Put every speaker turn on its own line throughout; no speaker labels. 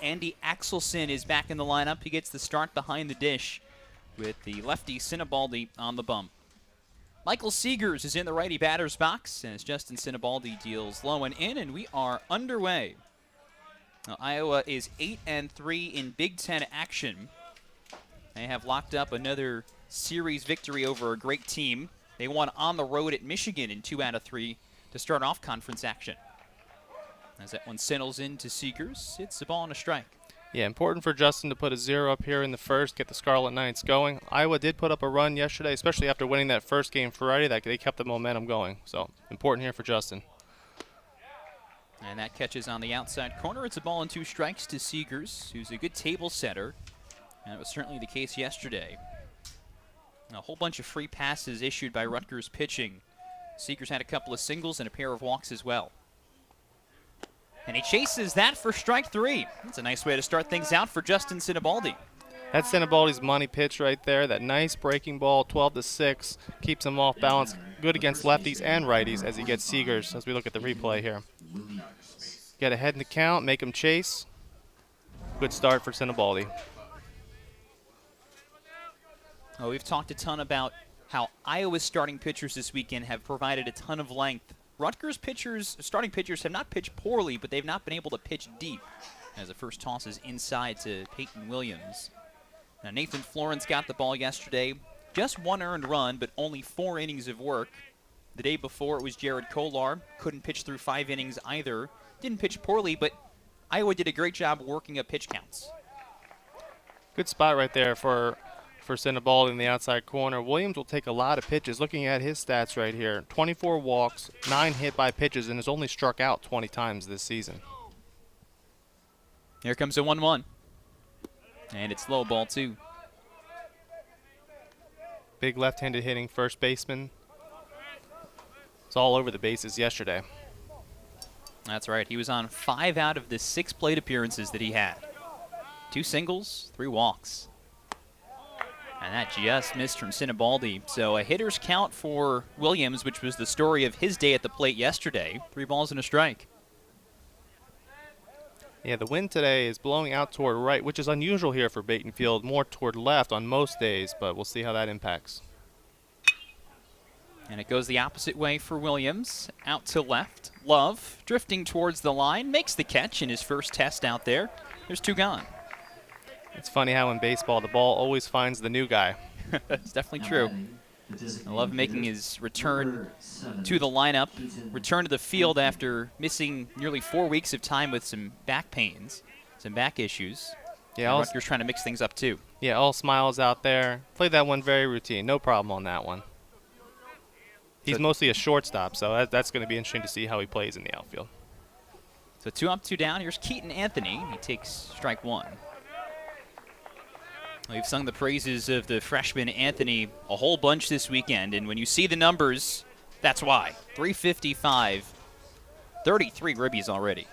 Andy Axelson is back in the lineup. He gets the start behind the dish with the lefty Sinibaldi on the bump. Michael Seegers is in the righty batter's box as Justin Sinibaldi deals low and in, and we are underway. Now, Iowa is 8-3 in Big Ten action. They have locked up another series victory over a great team. They won on the road at Michigan in 2 out of 3 to start off conference action. As that one settles into Seegers, it's a ball and a strike.
Yeah, important for Justin to put a 0 up here in the first, get the Scarlet Knights going. Iowa did put up a run yesterday, especially after winning that first game Friday. That they kept the momentum going. So important here for Justin.
And that catches on the outside corner. It's a ball and 2 strikes to Seegers, who's a good table setter. And that was certainly the case yesterday. A whole bunch of free passes issued by Rutgers pitching. Seegers had a couple of singles and a pair of walks as well. And he chases that for strike 3. That's a nice way to start things out for Justin Sinibaldi.
That's Sinibaldi's money pitch right there. That nice breaking ball, 12-6, keeps him off balance. Good against lefties and righties as he gets Seegers as we look at the replay here. Get ahead in the count, make him chase. Good start for Sinibaldi.
Oh, we've talked a ton about how Iowa's starting pitchers this weekend have provided a ton of length. Rutgers starting pitchers have not pitched poorly, but they've not been able to pitch deep as the first toss is inside to Peyton Williams. Now, Nathan Florence got the ball yesterday. Just 1 earned run, but only 4 innings of work. The day before, it was Jared Kolar. Couldn't pitch through 5 innings either. Didn't pitch poorly, but Iowa did a great job working up pitch counts.
Good spot right there for Sinibaldi in the outside corner. Williams will take a lot of pitches. Looking at his stats right here, 24 walks, 9 hit by pitches, and has only struck out 20 times this season.
Here comes a 1-1. And it's low ball 2.
Big left-handed hitting first baseman. It's all over the bases yesterday.
That's right. He was on 5 out of the 6 plate appearances that he had. 2 singles, 3 walks. And that just missed from Sinibaldi. So a hitter's count for Williams, which was the story of his day at the plate yesterday. 3 balls and a strike.
Yeah, the wind today is blowing out toward right, which is unusual here for Batenfield, more toward left on most days, but we'll see how that impacts.
And it goes the opposite way for Williams. Out to left. Love drifting towards the line. Makes the catch in his first test out there. There's 2 gone.
It's funny how in baseball the ball always finds the new guy.
It's definitely true. I love making his return to the lineup, return to the field after missing nearly 4 weeks of time with some back pains, some back issues. Yeah, Rutgers trying to mix things up too.
Yeah, all smiles out there. Played that one very routine. No problem on that one. He's mostly a shortstop, so that's going to be interesting to see how he plays in the outfield.
So 2 up, 2 down. Here's Keaton Anthony. He takes strike 1. We've sung the praises of the freshman Anthony a whole bunch this weekend, and when you see the numbers, that's why. 355, 33 ribbies already.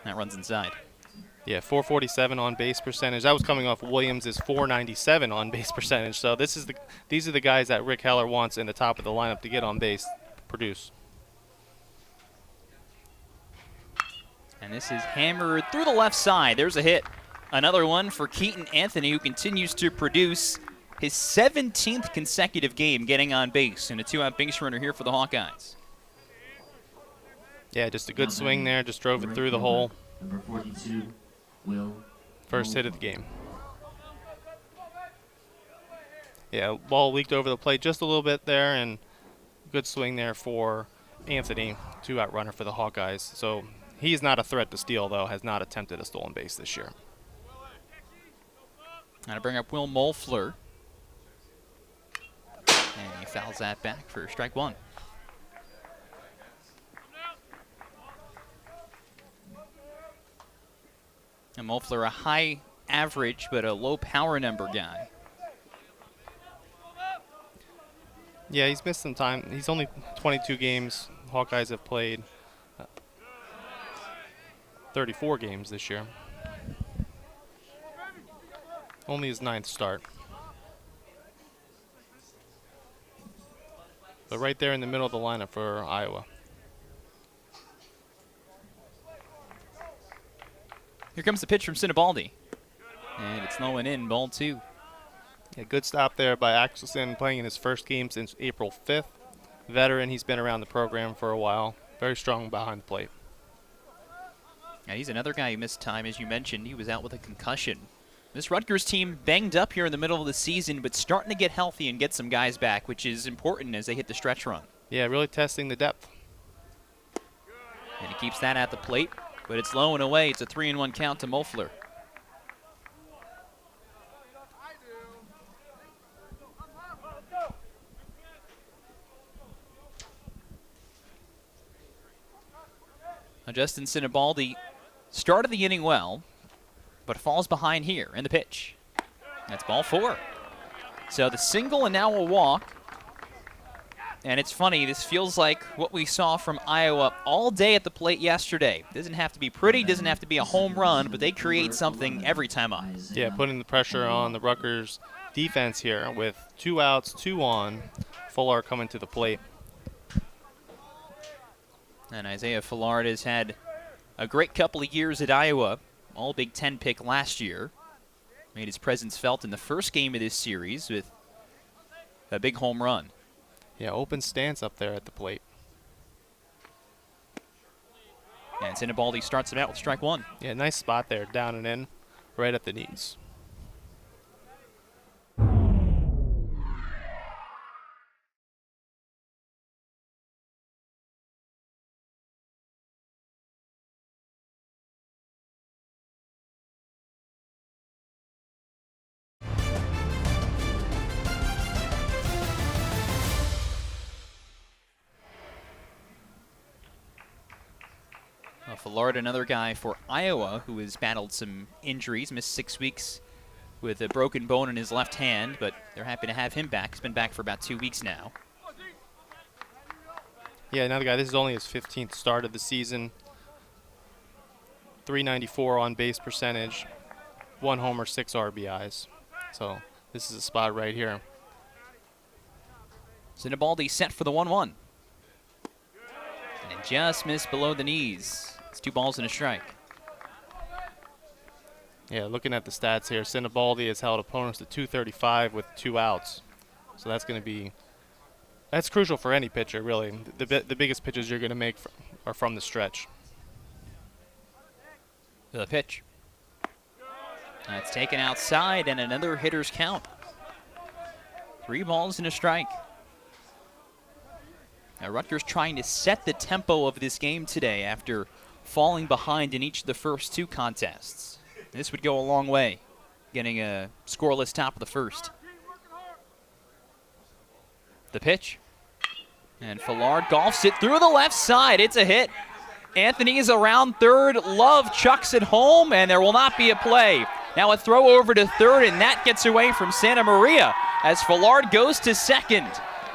That runs inside.
Yeah, 447 on base percentage. That was coming off Williams' 497 on base percentage. So these are the guys that Rick Heller wants in the top of the lineup to get on base, produce.
And this is hammered through the left side. There's a hit. Another one for Keaton Anthony, who continues to produce his 17th consecutive game getting on base. And a 2-out base runner here for the Hawkeyes.
Yeah, just a good swing there. Just drove it through the hole.
Number 42, Will.
First hit of the game. Yeah, ball leaked over the plate just a little bit there, and good swing there for Anthony, 2-out runner for the Hawkeyes. So he's not a threat to steal, though, has not attempted a stolen base this year.
Now to bring up Will Molfler. And he fouls that back for strike 1. And Molfler, a high average but a low power number guy.
Yeah, he's missed some time. He's only 22 games. Hawkeyes have played 34 games this year. Only his 9th start. But right there in the middle of the lineup for Iowa.
Here comes the pitch from Sinibaldi. And it's low and in, ball 2.
Yeah, good stop there by Axelson, playing in his first game since April 5th. Veteran, he's been around the program for a while. Very strong behind the plate.
Yeah, he's another guy who missed time, as you mentioned. He was out with a concussion. This Rutgers team banged up here in the middle of the season, but starting to get healthy and get some guys back, which is important as they hit the stretch run.
Yeah, really testing the depth.
And he keeps that at the plate, but it's low and away. It's a 3-1 count to Moeffler. Now Justin Sinibaldi started the inning well, but falls behind here in the pitch. That's ball 4. So the single and now a walk. And it's funny, this feels like what we saw from Iowa all day at the plate yesterday. Doesn't have to be pretty, doesn't have to be a home run, but they create something every time up.
Yeah, putting the pressure on the Rutgers defense here with 2 outs, 2 on. Fuller coming to the plate.
And Isaiah Fillard has had a great couple of years at Iowa. All Big Ten pick last year. Made his presence felt in the first game of this series with a big home run.
Yeah, open stance up there at the plate.
And Sinibaldi starts it out with strike 1.
Yeah, nice spot there, down and in, right at the knees.
Fillard, another guy for Iowa who has battled some injuries, missed 6 weeks with a broken bone in his left hand, but they're happy to have him back. He's been back for about 2 weeks now.
Yeah, another guy, this is only his 15th start of the season. .394 on base percentage, 1 homer, 6 RBIs. So this is a spot right here.
Sinibaldi set for the 1-1. And just missed below the knees. It's 2 balls and a strike.
Yeah, looking at the stats here, Sinibaldi has held opponents to .235 with 2 outs. So that's going to be, that's crucial for any pitcher, really. The biggest pitches you're going to make are from the stretch.
The pitch. That's taken outside and another hitter's count. 3 balls and a strike. Now Rutgers trying to set the tempo of this game today after falling behind in each of the first 2 contests. This would go a long way, getting a scoreless top of the first. The pitch. And Fillard golfs it through the left side. It's a hit. Anthony is around third. Love chucks it home, and there will not be a play. Now a throw over to third, and that gets away from Santa Maria as Fillard goes to second.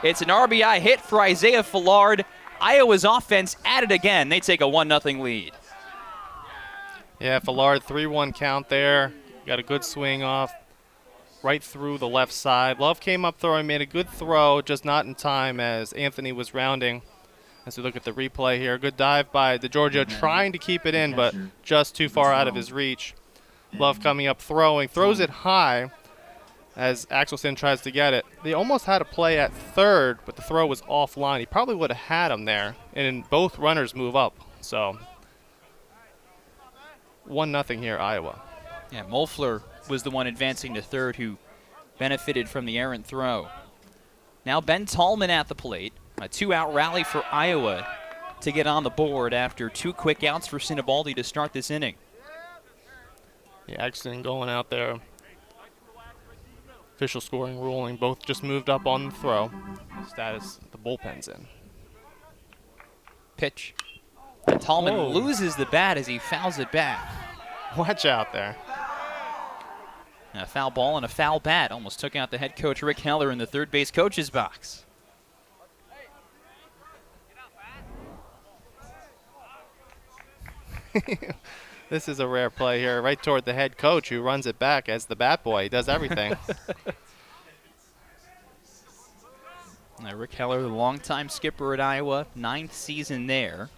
It's an RBI hit for Isaiah Fillard. Iowa's offense at it again. They take a 1-0 lead.
Yeah, Fillard, 3-1 count there. Got a good swing off right through the left side. Love came up throwing, made a good throw, just not in time as Anthony was rounding. As we look at the replay here, good dive by DeGiorgio, trying to keep it in, but just too far out of his reach. Love coming up throwing, throws it high as Axelson tries to get it. They almost had a play at third, but the throw was offline. He probably would have had him there, and both runners move up. So 1-0 here, Iowa.
Yeah, Moeffler was the one advancing to third who benefited from the errant throw. Now Ben Tallman at the plate. A 2-out rally for Iowa to get on the board after 2 quick outs for Sinibaldi to start this inning.
Yeah, Axelson going out there. Official scoring ruling, both just moved up on the throw. Status, the bullpen's in.
Pitch. And Tallman loses the bat as he fouls it back.
Watch out there.
A foul ball and a foul bat almost took out the head coach Rick Heller in the third base coach's box.
This is a rare play here, right toward the head coach who runs it back as the bat boy. He does everything.
Rick Heller, the longtime skipper at Iowa, 9th season there.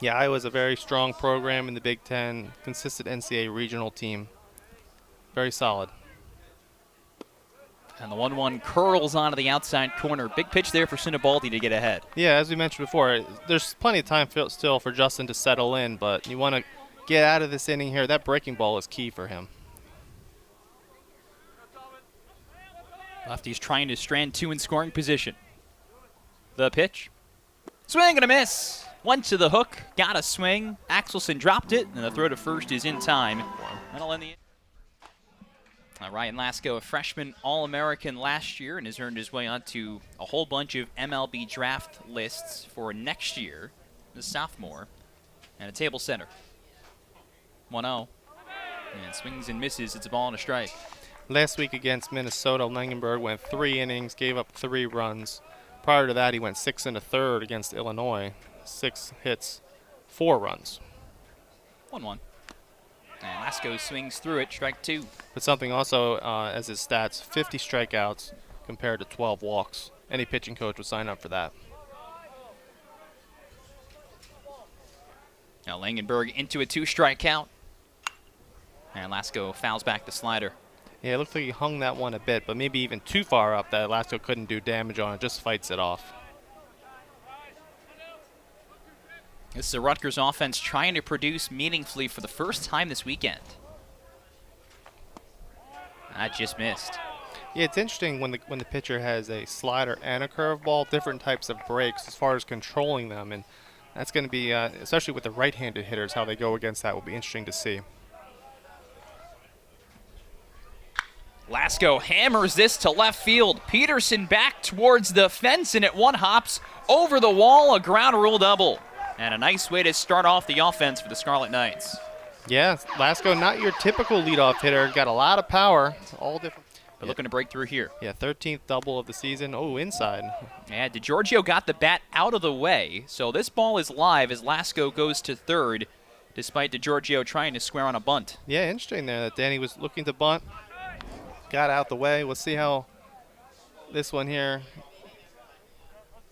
Yeah, Iowa's a very strong program in the Big Ten, consistent NCAA regional team. Very solid.
And the 1-1 curls onto the outside corner. Big pitch there for Sinibaldi to get ahead.
Yeah, as we mentioned before, there's plenty of time still for Justin to settle in, but you want to get out of this inning here. That breaking ball is key for him.
Lefty's trying to strand two in scoring position. The pitch. Swing and a miss. Went to the hook, got a swing. Axelson dropped it, and the throw to first is in time. That'll end the Ryan Lasko, a freshman All-American last year, and has earned his way onto a whole bunch of MLB draft lists for next year. The sophomore, and a table center. 1-0. And swings and misses. It's a ball and a strike.
Last week against Minnesota, Langenberg went 3 innings, gave up 3 runs. Prior to that, he went 6 1/3 against Illinois. 6 hits, 4 runs.
1-1. And Lasko swings through it, strike 2.
But something also as his stats, 50 strikeouts compared to 12 walks. Any pitching coach would sign up for that.
Now Langenberg into a 2-strike count. And Lasko fouls back the slider.
Yeah, it looked like he hung that one a bit, but maybe even too far up that Lasko couldn't do damage on it, just fights it off.
This is a Rutgers offense trying to produce meaningfully for the first time this weekend. That just missed.
Yeah, it's interesting when the pitcher has a slider and a curveball, different types of breaks as far as controlling them, and that's going to be, especially with the right-handed hitters, how they go against that will be interesting to see.
Lasko hammers this to left field. Peterson back towards the fence, and it one hops over the wall, a ground rule double. And a nice way to start off the offense for the Scarlet Knights.
Yeah, Lasko, not your typical leadoff hitter. Got a lot of power. All different.
But looking to break through here.
Yeah, 13th double of the season. Oh, inside.
Yeah, DiGiorgio got the bat out of the way. So this ball is live as Lasko goes to third, despite DiGiorgio trying to square on a bunt.
Yeah, interesting there that Danny was looking to bunt. Got out the way. We'll see how this one here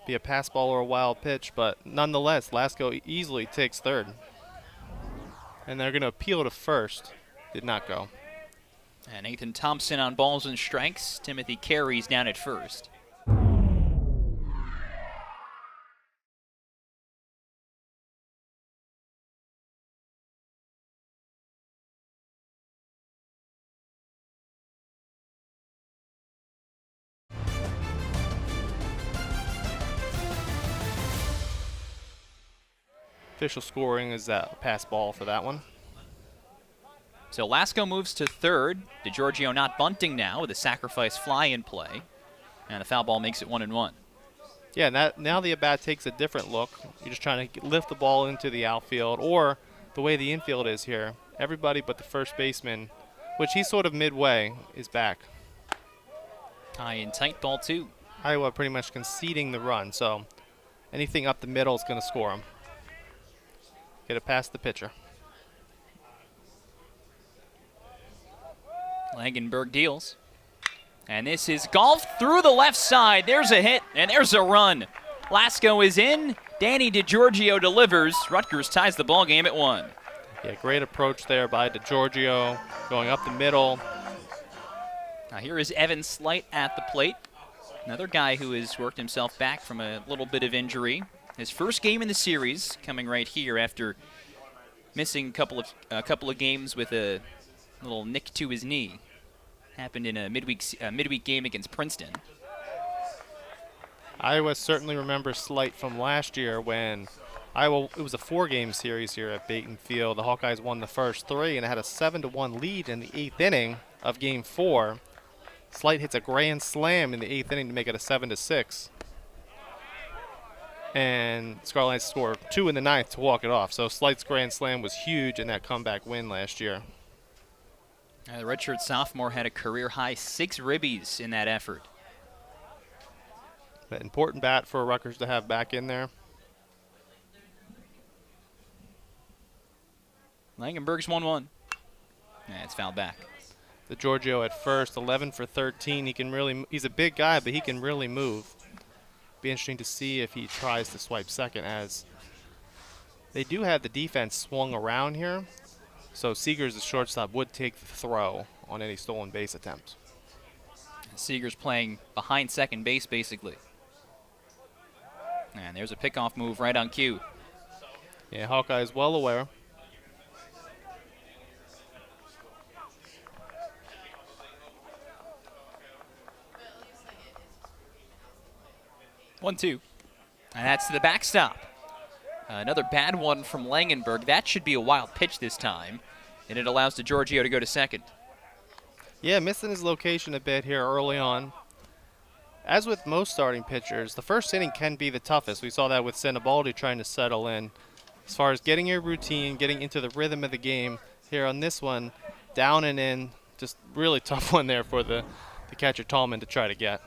be a pass ball or a wild pitch, but nonetheless, Lasko easily takes third. And they're going to appeal to first. Did not go.
And Nathan Thompson on balls and strikes. Timothy Carey's down at first.
Official scoring is that pass ball for that one.
So Lasko moves to third. DiGiorgio not bunting now with a sacrifice fly in play. And the foul ball makes it 1-1.
Yeah, now the at-bat takes a different look. You're just trying to lift the ball into the outfield, or the way the infield is here, everybody but the first baseman, which he's sort of midway, is back.
High and tight, ball 2.
Iowa pretty much conceding the run, so anything up the middle is going to score him. Get it past the pitcher.
Langenberg deals. And this is golfed through the left side. There's a hit, and there's a run. Lasko is in. Danny DiGiorgio delivers. Rutgers ties the ball game at 1.
Yeah, great approach there by DiGiorgio, going up the middle.
Now here is Evan Slight at the plate. Another guy who has worked himself back from a little bit of injury. His first game in the series coming right here after missing a couple of games with a little nick to his knee. Happened in a midweek game against Princeton.
Iowa certainly remembers Slight from last year when it was a 4-game series here at Baton Field. The Hawkeyes won the first 3 and had a 7-1 lead in the 8th inning of Game 4. Slight hits a grand slam in the 8th inning to make it a 7-6. And Scarlet Knights scored 2 in the 9th to walk it off. So Slight's grand slam was huge in that comeback win last year.
The redshirt sophomore had a career-high 6 ribbies in that effort.
An important bat for Rutgers to have back in there.
Langenberg's 1-1. Yeah, it's fouled back.
DiGiorgio at first, 11 for 13. He's a big guy, but he can really move. Be interesting to see if he tries to swipe second as They do have the defense swung around here, so Seegers, the shortstop, would take the throw on any stolen base attempt.
Seegers playing behind second base, basically. And there's a pickoff move right on cue.
Yeah, Hawkeye is well aware.
One, two. And that's to the backstop. Another bad one from Langenberg. That should be a wild pitch this time. And it allows DeGiorgio to go to second.
Yeah, missing his location a bit here early on. As with most starting pitchers, the first inning can be the toughest. We saw that with Sinibaldi trying to settle in. As far as getting your routine, getting into the rhythm of the game, here on this one, down and in, just really tough one there for the catcher Tallman to try to get.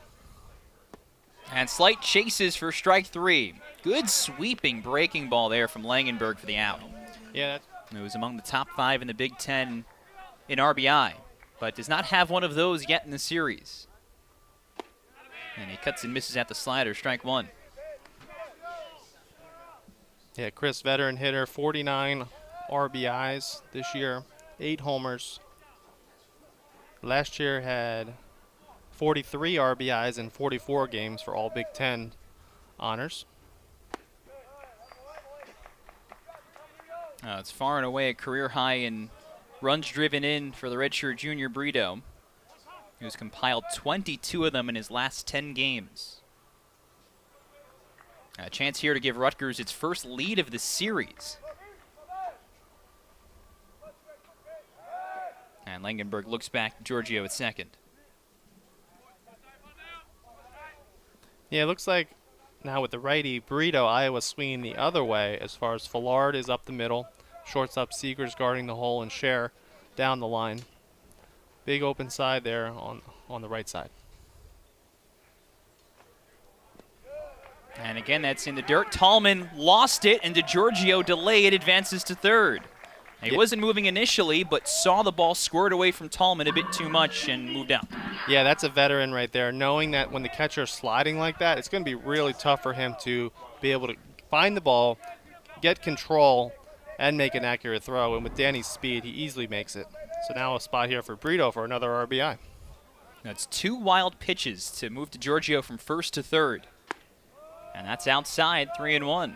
And slight chases for strike three. Good sweeping breaking ball there from Langenberg for the out.
Yeah,
It was among the top 5 in the Big Ten in RBI, but does not have one of those yet in the series. And he cuts and misses at the slider, strike one.
yeah, Chris, veteran hitter, 49 RBIs this year, 8 homers. Last year had 43 RBIs in 44 games for all Big Ten honors.
It's far and away a career high in runs driven in for the redshirt junior Brito, who's compiled 22 of them in his last 10 games. A chance here to give Rutgers its first lead of the series. And Langenberg looks back, Giorgio at second.
Yeah, it looks like now with the righty Burrito, Iowa swinging the other way as far as Fallard is up the middle, shortstop Seegers guarding the hole, and Scher down the line. Big open side there on the right side.
And again, that's in the dirt. Tallman lost it, and DeGiorgio delayed, advances to third. He wasn't moving initially, but saw the ball squirt away from Tallman a bit too much and moved out.
Yeah, that's a veteran right there, knowing that when the catcher is sliding like that, it's going to be really tough for him to be able to find the ball, get control, and make an accurate throw. And with Danny's speed, he easily makes it. So now a spot here for Brito for another RBI.
That's 2 wild pitches to move DeGiorgio from first to third. And that's outside, 3-1.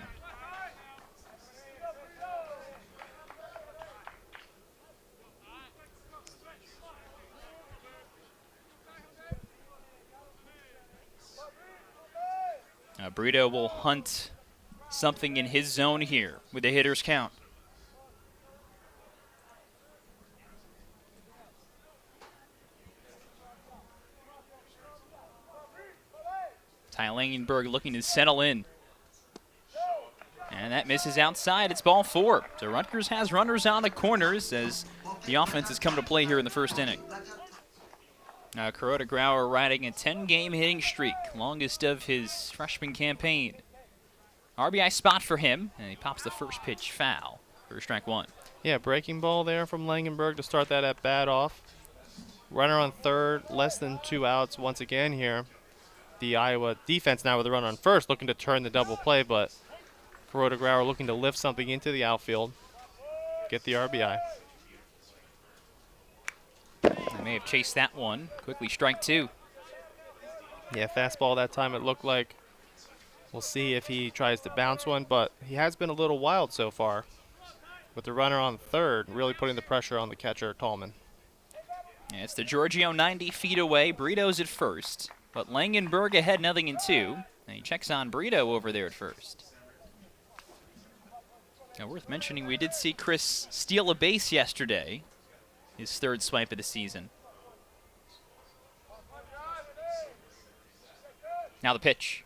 Brito will hunt something in his zone here with the hitter's count. Ty Langenberg looking to settle in. And that misses outside. It's ball 4. So Rutgers has runners on the corners as the offense has come to play here in the first inning. Kuroda Grauer riding a 10-game hitting streak, longest of his freshman campaign. RBI spot for him, and he pops the first pitch foul for strike one.
Yeah, breaking ball there from Langenberg to start that at bat off. Runner on third, less than 2 outs once again here. The Iowa defense now with a runner on first, looking to turn the double play, but Kuroda Grauer looking to lift something into the outfield, get the RBI.
They may have chased that one. Quickly strike 2.
Yeah, fastball that time it looked like. We'll see if he tries to bounce one, but he has been a little wild so far. With the runner on third, really putting the pressure on the catcher, Tallman.
Yeah, it's DeGiorgio 90 feet away. Brito's at first, but Langenberg ahead 0-2. And he checks on Brito over there at first. Now, worth mentioning, we did see Chris steal a base yesterday. His third swipe of the season. Now the pitch.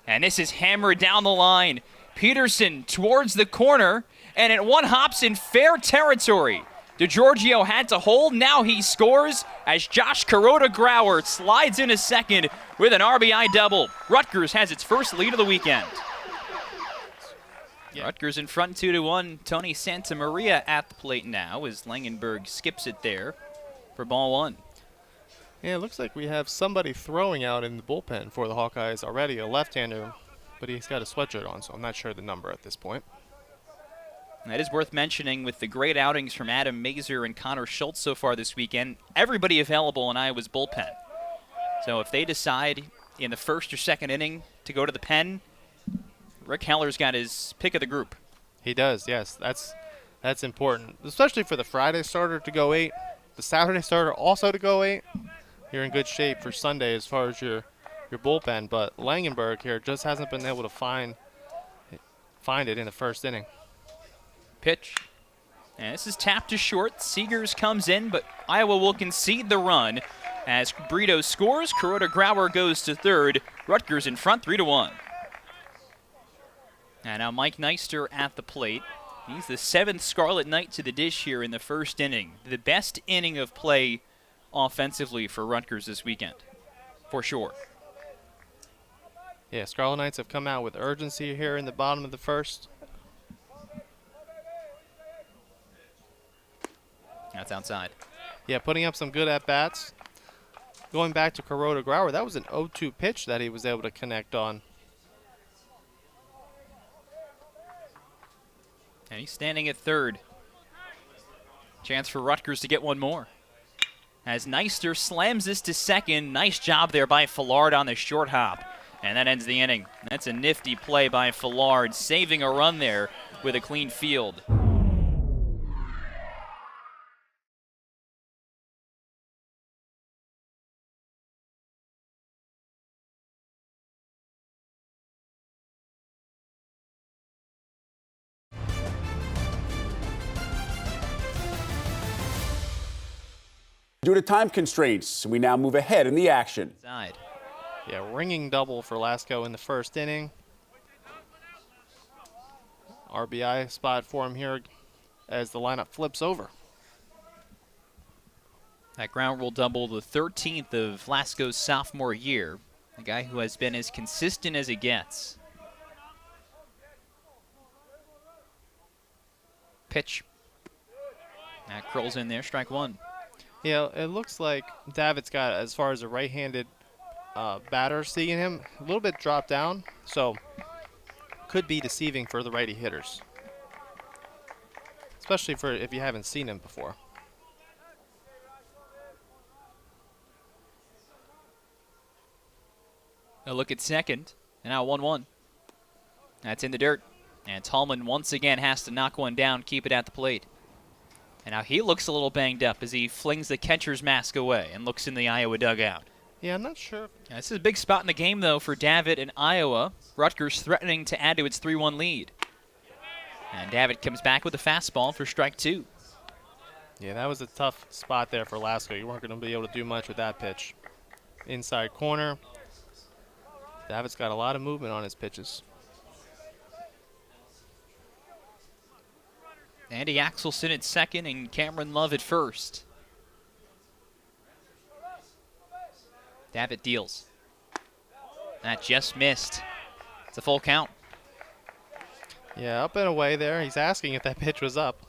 And this is hammered down the line. Peterson towards the corner, and it one hops in fair territory. DeGiorgio had to hold. Now he scores as Josh Kuroda Grauer slides into second with an RBI double. Rutgers has its first lead of the weekend. Yeah. Rutgers in front 2-1. Tony Santamaria at the plate now as Langenberg skips it there for ball 1.
Yeah, it looks like we have somebody throwing out in the bullpen for the Hawkeyes already, a left-hander, but he's got a sweatshirt on, so I'm not sure the number at this point.
And that is worth mentioning with the great outings from Adam Mazer and Connor Schultz so far this weekend. Everybody available in Iowa's bullpen. So if they decide in the first or second inning to go to the pen, Rick Heller's got his pick of the group.
He does, yes. That's important, especially for the Friday starter to go 8. The Saturday starter also to go 8. You're in good shape for Sunday as far as your bullpen, but Langenberg here just hasn't been able to find it in the first inning.
Pitch. And this is tapped to short. Seegers comes in, but Iowa will concede the run as Brito scores. Kuroda Grauer goes to third. Rutgers in front, 3-1. And now Mike Neister at the plate. He's the 7th Scarlet Knight to the dish here in the first inning. The best inning of play offensively for Rutgers this weekend, for sure.
Yeah, Scarlet Knights have come out with urgency here in the bottom of the first.
That's outside.
Yeah, putting up some good at-bats. Going back to Kuroda Grauer, that was an 0-2 pitch that he was able to connect on.
And he's standing at third. Chance for Rutgers to get one more. As Neister slams this to second. Nice job there by Fillard on the short hop. And that ends the inning. That's a nifty play by Fillard, saving a run there with a clean field.
Due to time constraints, we now move ahead in the action.
Side.
Yeah, ringing double for Lasco in the first inning. RBI spot for him here as the lineup flips over.
That ground rule double, the 13th of Lasco's sophomore year. A guy who has been as consistent as it gets. Pitch. That curls in there, strike one.
Yeah, it looks like David's got, as far as a right-handed batter seeing him, a little bit dropped down, so could be deceiving for the righty hitters, especially for if you haven't seen him before.
A look at second, and now 1-1. That's in the dirt, and Tallman once again has to knock one down, keep it at the plate. And now he looks a little banged up as he flings the catcher's mask away and looks in the Iowa dugout.
Yeah, I'm not sure.
This is a big spot in the game, though, for Davitt and Iowa. Rutgers threatening to add to its 3-1 lead. And Davitt comes back with a fastball for strike two.
Yeah, that was a tough spot there for Lasco. You weren't going to be able to do much with that pitch. Inside corner. Davitt's got a lot of movement on his pitches.
Andy Axelson at second and Cameron Love at first. Davitt deals. That just missed. It's a full count.
Yeah, up and away there. He's asking if that pitch was up.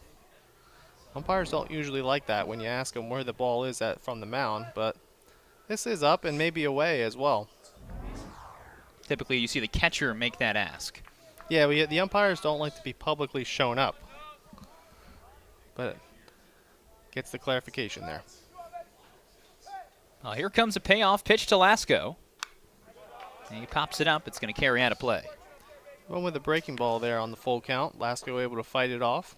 Umpires don't usually like that when you ask them where the ball is at from the mound, but this is up and maybe away as well.
Typically, you see the catcher make that ask.
Yeah, the umpires don't like to be publicly shown up, but gets the clarification there.
Well, here comes a payoff pitch to Lasco. And he pops it up. It's going to carry out of play.
Went with a breaking ball there on the full count. Lasco able to fight it off.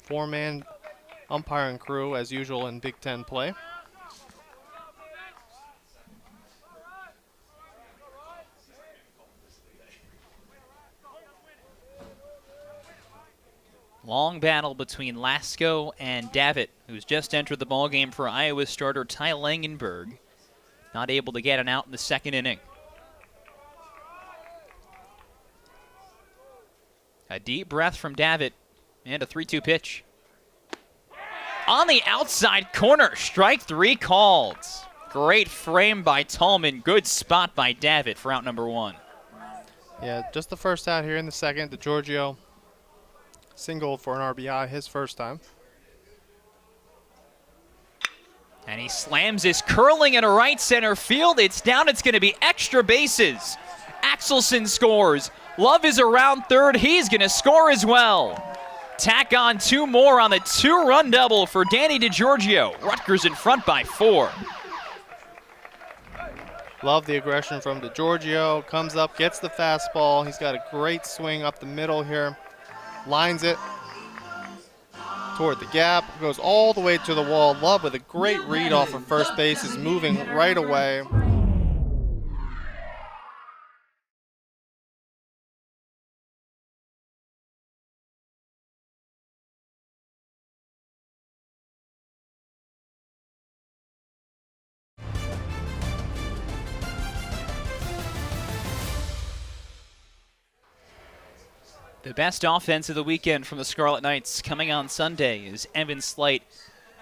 Four-man umpiring crew as usual in Big Ten play.
Long battle between Lasco and Davitt, who's just entered the ballgame for Iowa starter Ty Langenberg. Not able to get an out in the second inning. A deep breath from Davitt and a 3-2 pitch. On the outside corner, strike three called. Great frame by Tallman. Good spot by Davitt for out number one.
Yeah, just the first out here in the second. DeGiorgio singled for an RBI his first time.
And he slams this curling into right center field. It's down. It's going to be extra bases. Axelson scores. Love is around third. He's going to score as well. Tack on 2 more on the 2-run double for Danny DiGiorgio. Rutgers in front by 4.
Love the aggression from DiGiorgio. Comes up, gets the fastball. He's got a great swing up the middle here. Lines it toward the gap. Goes all the way to the wall. Love with a great read off of first base. Is moving right away.
The best offense of the weekend from the Scarlet Knights coming on Sunday as Evan Slight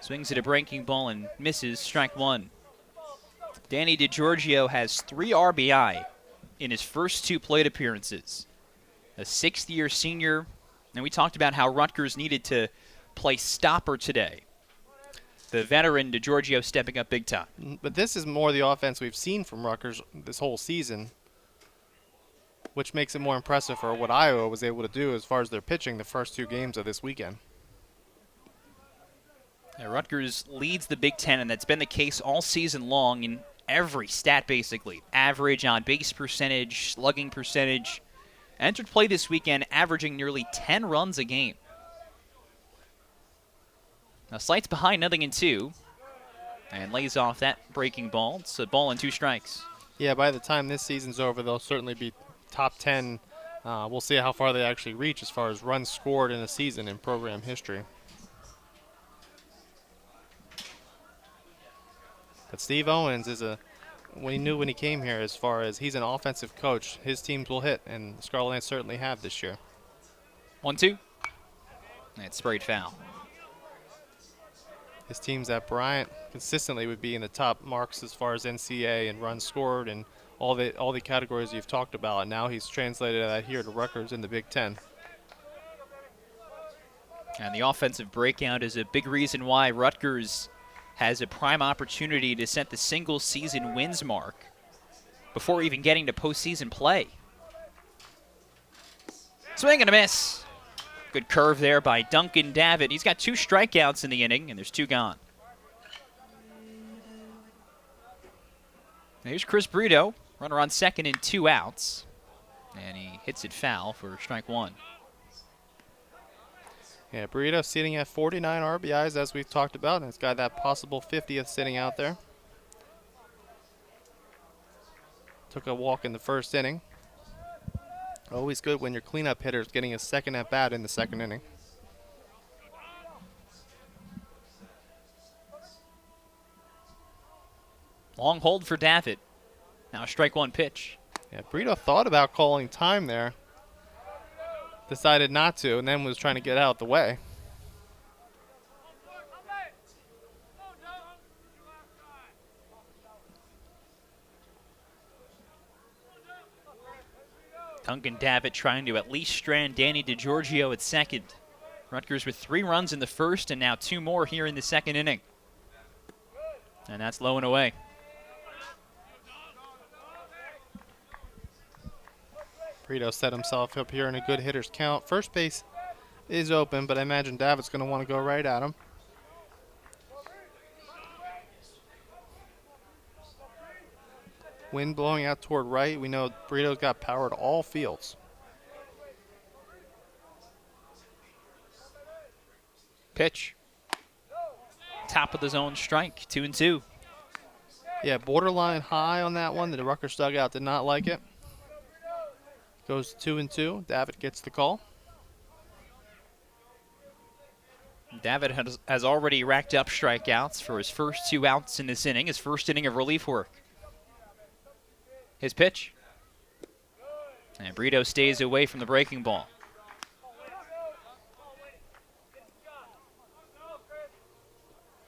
swings at a breaking ball and misses strike 1. Danny DiGiorgio has 3 RBI in his first 2 plate appearances. A 6th-year senior, and we talked about how Rutgers needed to play stopper today. The veteran DiGiorgio stepping up big time.
But this is more the offense we've seen from Rutgers this whole season, which makes it more impressive for what Iowa was able to do as far as their pitching the first 2 games of this weekend.
Yeah, Rutgers leads the Big Ten, and that's been the case all season long in every stat, basically. Average on base percentage, slugging percentage. Entered play this weekend, averaging nearly 10 runs a game. Now, Slight's behind 0-2, and lays off that breaking ball. It's a ball and 2 strikes.
Yeah, by the time this season's over, they'll certainly be top 10. We'll see how far they actually reach as far as runs scored in a season in program history. But Steve Owens is we knew when he came here as far as he's an offensive coach. His teams will hit, and the Scarlet Knights certainly have this year.
1-2. That's sprayed foul.
His teams at Bryant consistently would be in the top marks as far as NCAA and runs scored and all the categories you've talked about, and now he's translated that here to Rutgers in the Big Ten.
And the offensive breakout is a big reason why Rutgers has a prime opportunity to set the single-season wins mark before even getting to postseason play. Swing and a miss. Good curve there by Duncan Davitt. He's got 2 strikeouts in the inning, and there's 2 gone. Now here's Chris Brito, runner on second and 2 outs. And he hits it foul for strike 1.
Yeah, Brito sitting at 49 RBIs, as we've talked about, and it's got that possible 50th sitting out there. Took a walk in the first inning. Always good when your cleanup hitter is getting a second at bat in the second inning.
Long hold for Davitt. Now strike 1 pitch.
Yeah, Brito thought about calling time there. Decided not to, and then was trying to get out the way.
Duncan Davitt trying to at least strand Danny DiGiorgio at second. Rutgers with 3 runs in the first and now 2 more here in the second inning. And that's low and away.
Brito set himself up here in a good hitter's count. First base is open, but I imagine Davitt's going to want to go right at him. Wind blowing out toward right. We know Brito's got power to all fields.
Pitch. Top of the zone strike, 2-2.
Yeah, borderline high on that one. The Rutgers dugout did not like it. Goes 2-2. Davitt gets the call.
Davitt has already racked up strikeouts for his first 2 outs in this inning, his first inning of relief work. His pitch. And Brito stays away from the breaking ball.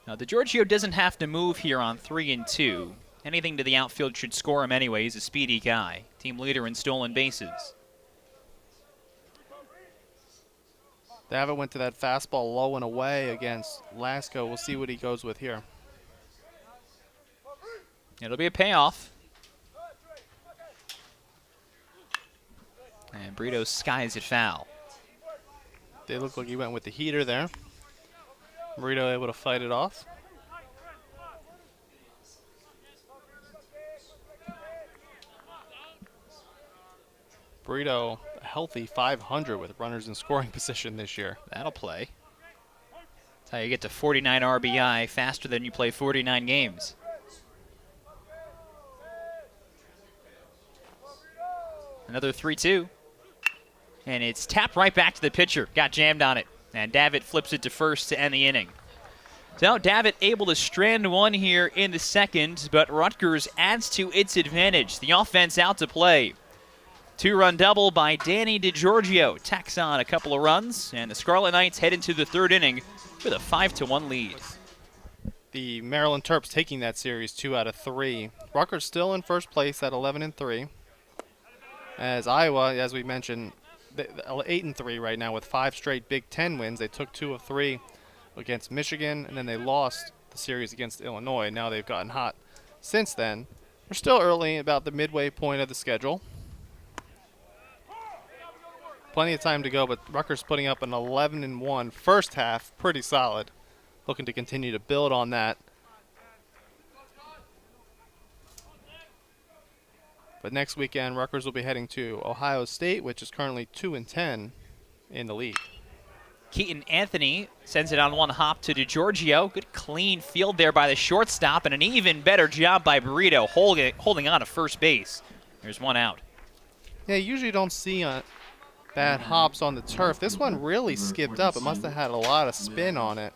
Now, DiGiorgio doesn't have to move here on 3-2. Anything to the outfield should score him anyway. He's a speedy guy. Team leader in stolen bases.
Davitt went to that fastball low and away against Lasco. We'll see what he goes with here.
It'll be a payoff. And Brito skies it foul.
They look like he went with the heater there. Burrito able to fight it off. Burrito a healthy 500 with runners in scoring position this year.
That'll play. That's how you get to 49 RBI faster than you play 49 games. Another 3-2. And it's tapped right back to the pitcher. Got jammed on it. And Davitt flips it to first to end the inning. So Davitt able to strand one here in the second, but Rutgers adds to its advantage. The offense out to play. 2-run double by Danny DiGiorgio. Tacks on a couple of runs, and the Scarlet Knights head into the third inning with a 5-1 lead.
The Maryland Terps taking that series 2 out of 3. Rutgers still in first place at 11-3. As Iowa, as we mentioned, 8-3 right now with 5 straight Big Ten wins. They took 2 of 3 against Michigan, and then they lost the series against Illinois. Now they've gotten hot since then. We're still early, about the midway point of the schedule. Plenty of time to go, but Rutgers putting up an 11-1 first half, pretty solid. Looking to continue to build on that. But next weekend, Rutgers will be heading to Ohio State, which is currently 2-10 in the league.
Keaton Anthony sends it on one hop to DiGiorgio. Good clean field there by the shortstop, and an even better job by Burrito holding on to first base. There's one out.
Yeah, you usually don't see bad hops on the turf. This one really skipped up. It must have had a lot of spin on it.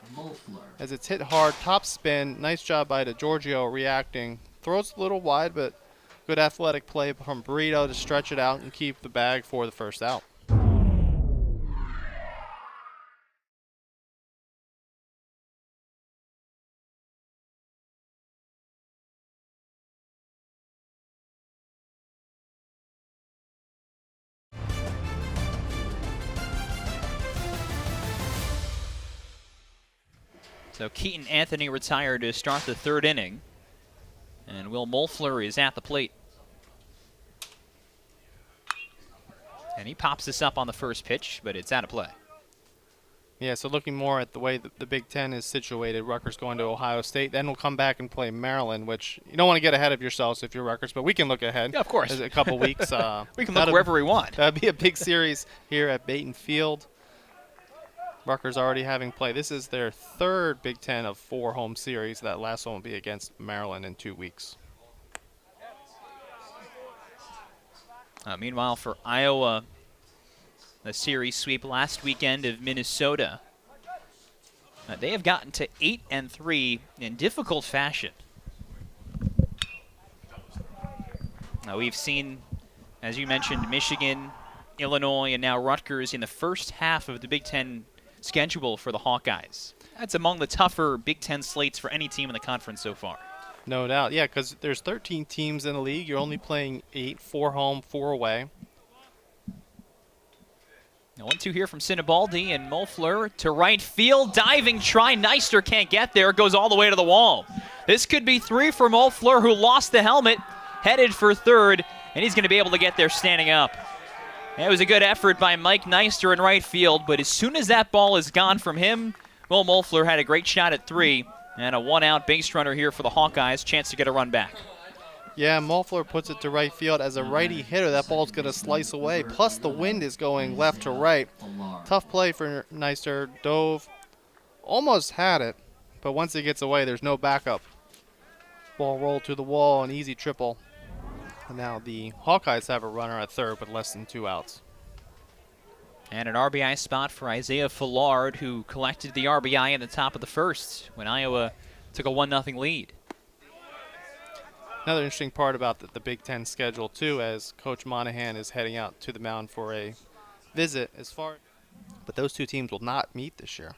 As it's hit hard, top spin. Nice job by DiGiorgio reacting. Throws a little wide, but good athletic play from Burrito to stretch it out and keep the bag for the first out.
So Keaton Anthony retired to start the third inning. And Will Moelfler is at the plate. And he pops this up on the first pitch, but it's out of play.
Yeah, so looking more at the way the Big Ten is situated, Rutgers going to Ohio State. Then we'll come back and play Maryland, which you don't want to get ahead of yourselves if you're Rutgers, but we can look ahead.
Yeah, of course.
A couple weeks.
We can look wherever we want.
That'd be a big series here at Baton Field. Rutgers already having played. This is their third Big Ten of 4 home series. That last one will be against Maryland in 2 weeks.
Meanwhile, for Iowa, the series sweep last weekend of Minnesota. They have gotten to 8-3 in difficult fashion. We've seen, as you mentioned, Michigan, Illinois, and now Rutgers in the first half of the Big Ten schedule for the Hawkeyes. That's among the tougher Big Ten slates for any team in the conference so far.
No doubt. Yeah, because there's 13 teams in the league. You're only playing 8, 4 home, 4 away.
Now 1-2 here from Sinibaldi, and Moelfler to right field. Diving try. Neister can't get there. Goes all the way to the wall. This could be 3 for Moelfler, who lost the helmet, headed for third, and he's going to be able to get there standing up. It was a good effort by Mike Neister in right field, but as soon as that ball is gone from him, Will Moelfler had a great shot at 3, and a 1-out base runner here for the Hawkeyes, chance to get a run back.
Yeah, Moelfler puts it to right field. As a righty hitter, that ball's going to slice away. Plus, the wind is going left to right. Tough play for Neister. Dove almost had it, but once it gets away, there's no backup. Ball rolled to the wall, an easy triple. And now the Hawkeyes have a runner at third with less than 2 outs.
And an RBI spot for Isaiah Fillard, who collected the RBI in the top of the first when Iowa took a 1-0 lead.
Another interesting part about the Big Ten schedule, too, as Coach Monahan is heading out to the mound for a visit but those 2 teams will not meet this year.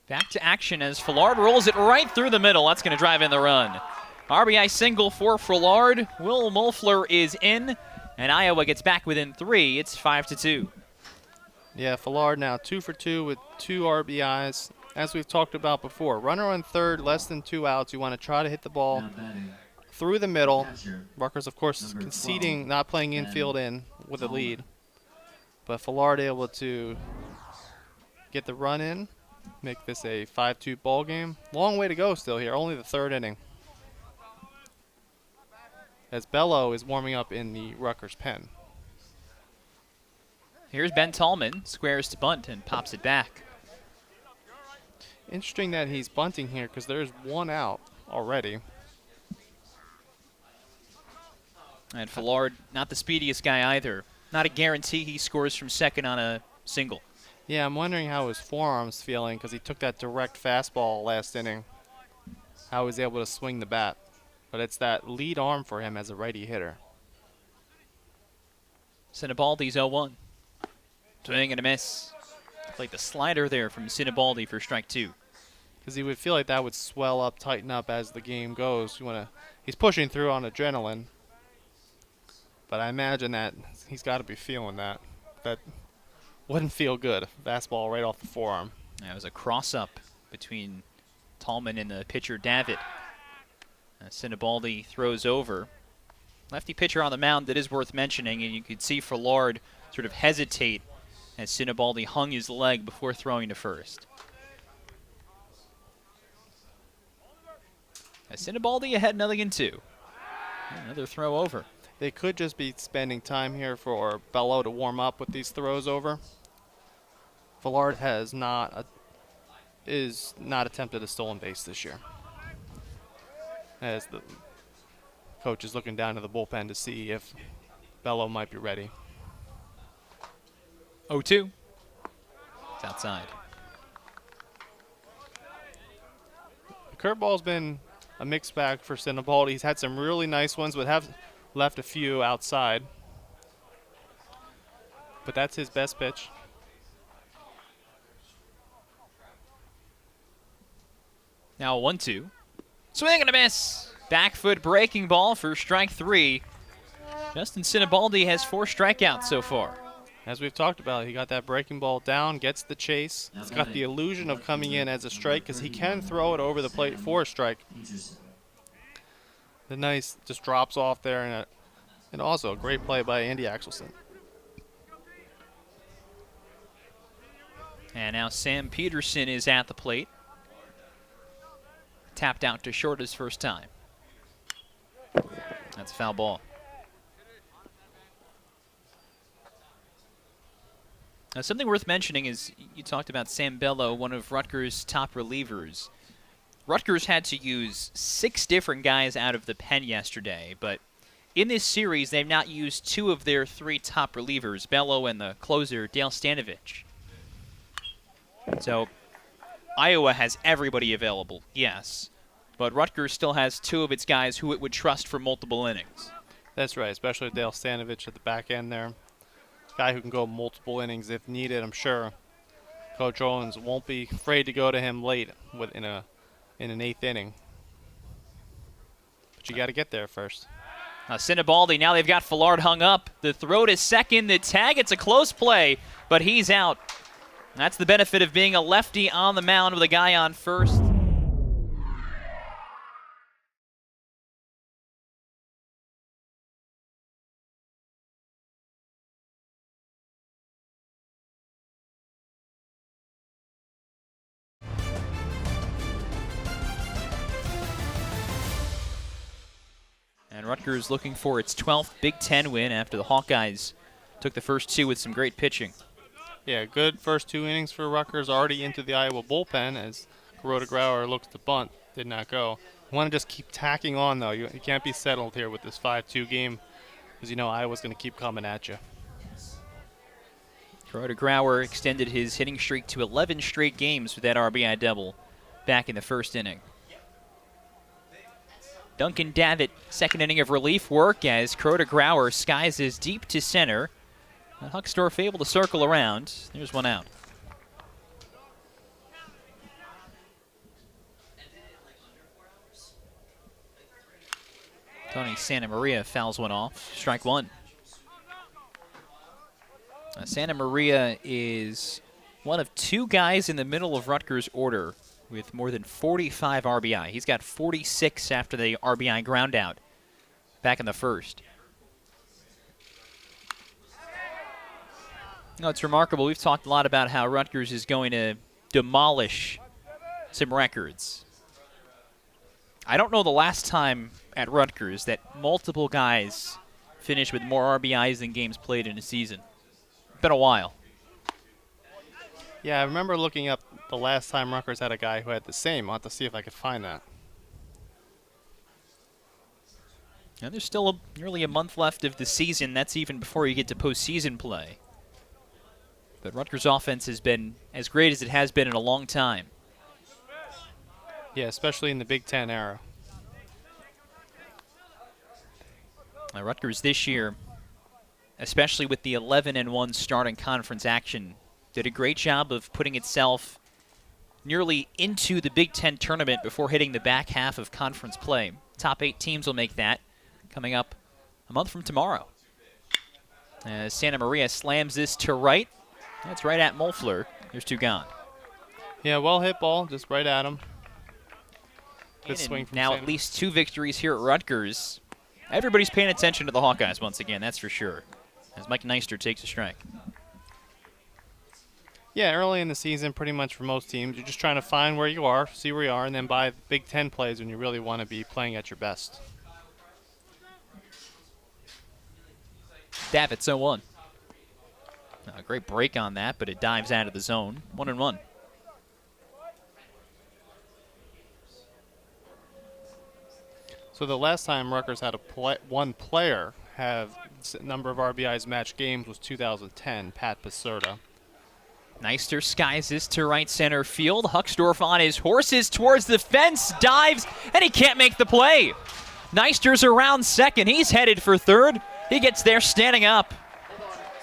Back to action as Fillard rolls it right through the middle. That's going to drive in the run. RBI single for Fillard. Will Moelfler is in, and Iowa gets back within 3. It's 5-2.
Yeah, Fillard now 2 for 2 with 2 RBIs. As we've talked about before, runner on third, less than 2 outs. You want to try to hit the ball through the middle. Rutgers, of course, conceding, not playing infield in with a lead. But Fallard able to get the run in, make this a 5-2 ball game. Long way to go still here, only the 3rd inning. As Bello is warming up in the Rutgers pen.
Here's Ben Tallman, squares to bunt and pops it back.
Interesting that he's bunting here because there's 1 out already.
And Fallard, not the speediest guy either. Not a guarantee he scores from second on a single.
Yeah, I'm wondering how his forearm's feeling because he took that direct fastball last inning. How he was able to swing the bat. But it's that lead arm for him as a righty hitter.
Sinibaldi's 0-1. Swing and a miss. Like the slider there from Sinibaldi for strike 2.
Because he would feel like that would swell up, tighten up as the game goes. He's pushing through on adrenaline. But I imagine that he's got to be feeling that. That wouldn't feel good. Fastball right off the forearm.
That was a cross-up between Tallman and the pitcher David. Sinibaldi throws over. Lefty pitcher on the mound that is worth mentioning, and you could see Fallard sort of hesitate as Sinibaldi hung his leg before throwing to first. As Sinibaldi ahead 0-2. Another throw over.
They could just be spending time here for Bello to warm up with these throws over. Fallard is not attempted a stolen base this year. As the coach is looking down to the bullpen to see if Bello might be ready.
0-2. It's outside.
The curveball's been a mixed bag for Sinibaldi. He's had some really nice ones, but have left a few outside. But that's his best pitch.
Now 1-2. Swing and a miss. Back foot breaking ball for strike 3. Justin Sinibaldi has 4 strikeouts so far.
As we've talked about, he got that breaking ball down, gets the chase. He's got the illusion of coming in as a strike because he can throw it over the plate for a strike. The nice just drops off there, and also a great play by Andy Axelson.
And now Sam Peterson is at the plate. Tapped out to short his first time. That's a foul ball. Now, something worth mentioning is you talked about Sam Bello, one of Rutgers' top relievers. Rutgers had to use 6 different guys out of the pen yesterday, but in this series, they've not used 2 of their 3 top relievers, Bello and the closer, Dale Stanovich. So, Iowa has everybody available, yes, but Rutgers still has 2 of its guys who it would trust for multiple innings.
That's right, especially Dale Stanovich at the back end there. Guy who can go multiple innings if needed, I'm sure. Coach Owens won't be afraid to go to him late in an 8th inning. But you got to get there first.
Sinibaldi, now they've got Fallard hung up. The throw to second, the tag, it's a close play, but he's out. That's the benefit of being a lefty on the mound with a guy on first. And Rutgers looking for its 12th Big Ten win after the Hawkeyes took the first 2 with some great pitching.
Yeah, good first 2 innings for Rutgers, already into the Iowa bullpen as Kuroda Grauer looks to bunt, did not go. You want to just keep tacking on, though. You can't be settled here with this 5-2 game because you know Iowa's going to keep coming at you.
Kuroda Grauer extended his hitting streak to 11 straight games with that RBI double back in the first inning. Duncan Davitt, second inning of relief work as Kuroda Grauer skies is deep to center. And Huckstorf able to circle around. There's one out. Tony Santa Maria fouls one off. Strike 1. Santa Maria is one of 2 guys in the middle of Rutgers' order with more than 45 RBI. He's got 46 after the RBI ground out back in the first. No, it's remarkable. We've talked a lot about how Rutgers is going to demolish some records. I don't know the last time at Rutgers that multiple guys finished with more RBIs than games played in a season. It's been a while.
Yeah, I remember looking up the last time Rutgers had a guy who had the same. I'll have to see if I could find that.
And there's still nearly a month left of the season. That's even before you get to postseason play. But Rutgers' offense has been as great as it has been in a long time.
Yeah, especially in the Big Ten era.
Rutgers this year, especially with the 11-1 starting conference action, did a great job of putting itself nearly into the Big Ten tournament before hitting the back half of conference play. Top 8 teams will make that coming up a month from tomorrow. As Santa Maria slams this to right. That's right at Moelfler. There's 2 gone.
Yeah, well hit ball, just right at him. Good
And
swing from
now
Santa.
at least 2 victories here at Rutgers. Everybody's paying attention to the Hawkeyes once again, that's for sure. As Mike Neister takes a strike.
Yeah, early in the season, pretty much for most teams, you're just trying to find where you are, see where you are, and then by Big Ten plays when you really want to be playing at your best.
Davids 0-1. A great break on that, but it dives out of the zone. 1-1.
So the last time Rutgers had one player have number of RBIs match games was 2010, Pat Pacerta.
Neister skies this to right center field. Hucksdorf on his horses towards the fence, dives, and he can't make the play. Neister's around second. He's headed for third. He gets there standing up.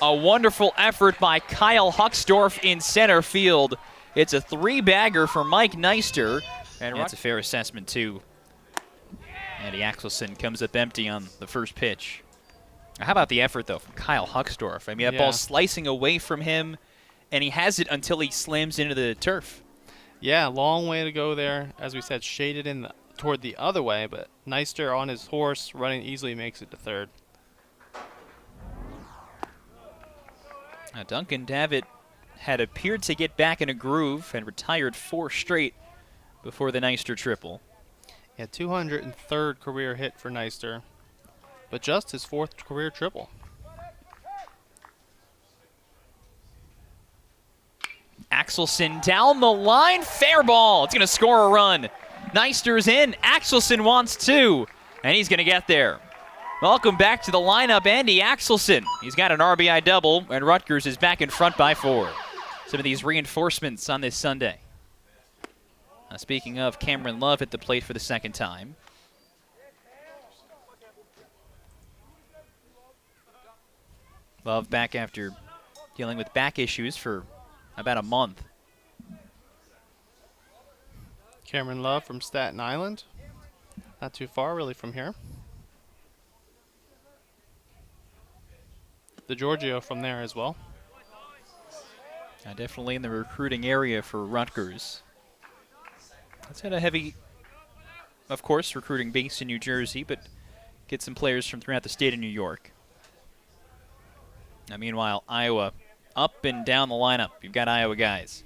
A wonderful effort by Kyle Hucksdorf in center field. It's a 3-bagger for Mike Neister. And that's a fair assessment, too. Andy Axelson comes up empty on the first pitch. How about the effort, though, from Kyle Hucksdorf? I mean, that ball's slicing away from him, and he has it until he slams into the turf.
Yeah, long way to go there. As we said, shaded in toward the other way, but Neister on his horse, running easily, makes it to third.
Now, Duncan Davitt had appeared to get back in a groove and retired 4 straight before the Neister triple.
Yeah, 203rd career hit for Neister, but just his 4th career triple.
Axelson down the line, fair ball. It's going to score a run. Neister's in. Axelson wants 2, and he's going to get there. Welcome back to the lineup, Andy Axelson. He's got an RBI double, and Rutgers is back in front by 4. Some of these reinforcements on this Sunday. Now, speaking of, Cameron Love at the plate for the 2nd time. Love back after dealing with back issues for about a month.
Cameron Love from Staten Island. Not too far, really, from here. DeGiorgio from there as well.
Definitely in the recruiting area for Rutgers. It's had a heavy, of course, recruiting base in New Jersey, but get some players from throughout the state of New York. Now, meanwhile, Iowa up and down the lineup. You've got Iowa guys.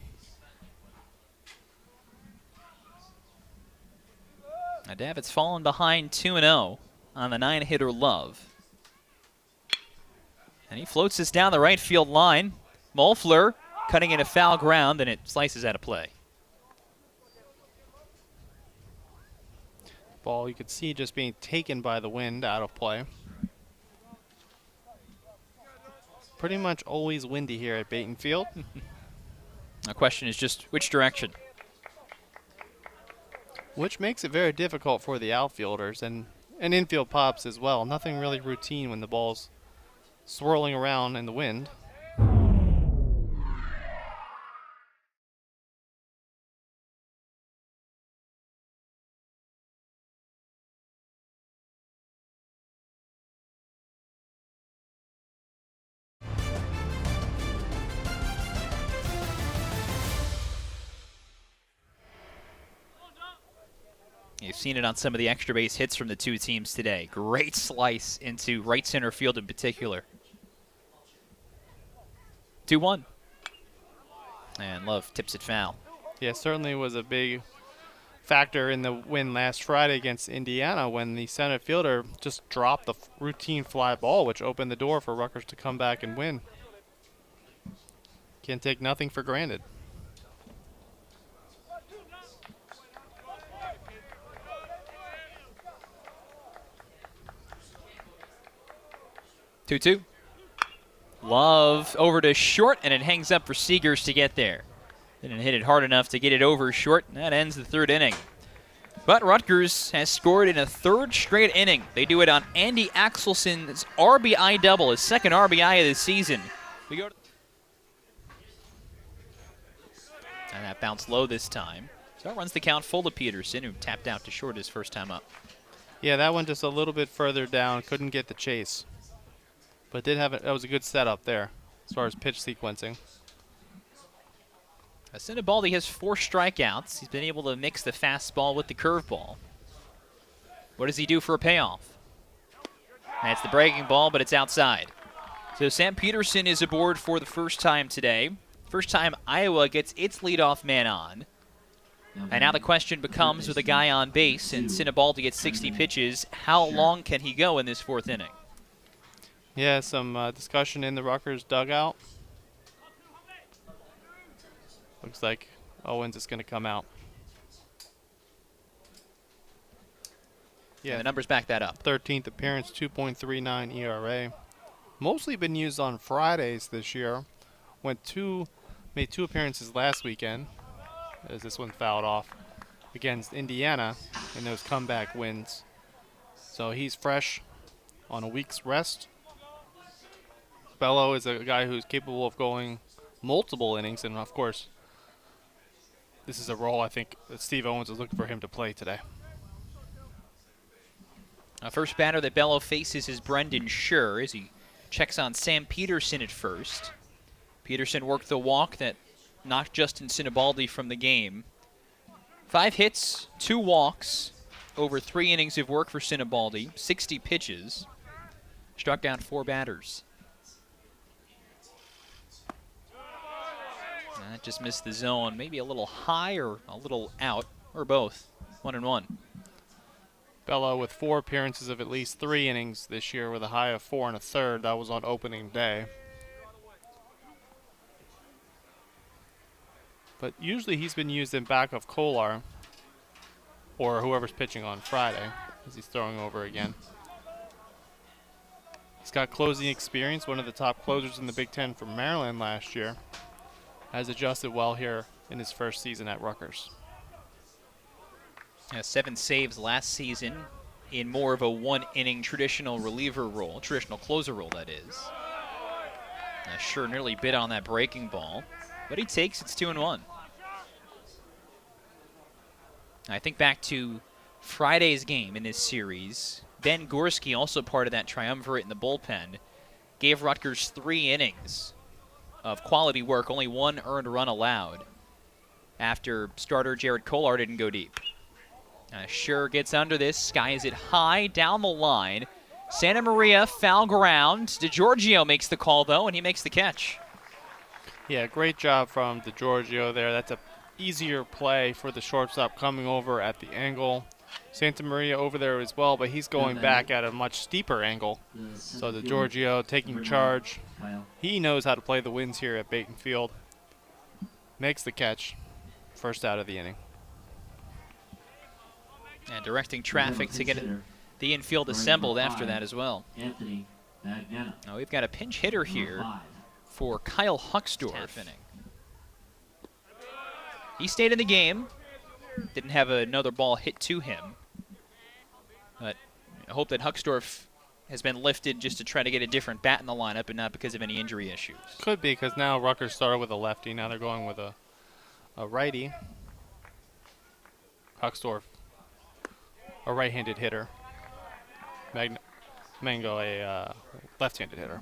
Now, Davitt's fallen behind 2-0 on the 9-hitter Love. And he floats this down the right field line. Moelfler cutting into foul ground, and it slices out of play.
Ball you could see just being taken by the wind out of play. Pretty much always windy here at Baton Field.
The question is just which direction.
Which makes it very difficult for the outfielders and infield pops as well. Nothing really routine when the ball's swirling around in the wind.
You've seen it on some of the extra base hits from the 2 teams today. Great slice into right center field in particular. 2-1. And Love tips it foul.
Yeah, certainly was a big factor in the win last Friday against Indiana when the center fielder just dropped the routine fly ball, which opened the door for Rutgers to come back and win. Can't take nothing for granted.
Two-two. Love over to short, and it hangs up for Seegers to get there. Didn't hit it hard enough to get it over short, and that ends the third inning. But Rutgers has scored in a third straight inning. They do it on Andy Axelson's RBI double, his second RBI of the season. We go to and that bounced low this time. So it runs the count full to Peterson, who tapped out to short his first time up.
Yeah, that one just a little bit further down. Couldn't get the chase. But did have that was a good setup there as far as pitch sequencing.
Sinibaldi has 4 strikeouts. He's been able to mix the fastball with the curveball. What does he do for a payoff? That's the breaking ball, but it's outside. So Sam Peterson is aboard for the first time today. First time Iowa gets its leadoff man on. And now the question becomes, with a guy on base and Sinibaldi gets 60 pitches, how long can he go in this 4th inning?
Yeah, some discussion in the Rutgers dugout. Looks like Owens is going to come out.
Yeah, the numbers back that up.
13th appearance, 2.39 ERA. Mostly been used on Fridays this year. Made 2 appearances last weekend, as this one fouled off against Indiana in those comeback wins. So he's fresh on a week's rest. Bello is a guy who's capable of going multiple innings, and of course, this is a role I think that Steve Owens is looking for him to play today.
First batter that Bello faces is Brendan Schur as he checks on Sam Peterson at first. Peterson worked the walk that knocked Justin Sinibaldi from the game. 5 hits, 2 walks, over 3 innings of work for Sinibaldi, 60 pitches. Struck out 4 batters. That just missed the zone. Maybe a little high or a little out, or both. 1-1.
Bello with 4 appearances of at least 3 innings this year with a high of 4 1/3. That was on opening day. But usually he's been used in back of Kolar or whoever's pitching on Friday as he's throwing over again. He's got closing experience, one of the top closers in the Big Ten from Maryland last year. Has adjusted well here in his first season at Rutgers.
7 saves last season in more of a 1-inning traditional reliever role, traditional closer role, that is. Sure nearly bit on that breaking ball, but he takes it's 2-1. I think back to Friday's game in this series. Ben Gorski, also part of that triumvirate in the bullpen, gave Rutgers 3 innings of quality work, only 1 earned run allowed after starter Jared Kolar didn't go deep. Schur gets under this, skies it high down the line. Santa Maria foul ground. DeGiorgio makes the call though, and he makes the catch.
Yeah, great job from DeGiorgio there. That's a easier play for the shortstop coming over at the angle. Santa Maria over there as well, but he's going back at a much steeper angle. So DeGiorgio taking charge. He knows how to play the winds here at Baton Field. Makes the catch. First out of the inning.
And directing traffic to get the infield assembled after that as well. Now we've got a pinch hitter here for Kyle Huxdorf. He stayed in the game. Didn't have another ball hit to him. But I hope that Huxdorf has been lifted just to try to get a different bat in the lineup and not because of any injury issues.
Could be, because now Rutgers started with a lefty. Now they're going with a righty. Huxdorf, a right-handed hitter. Mango, a left-handed hitter.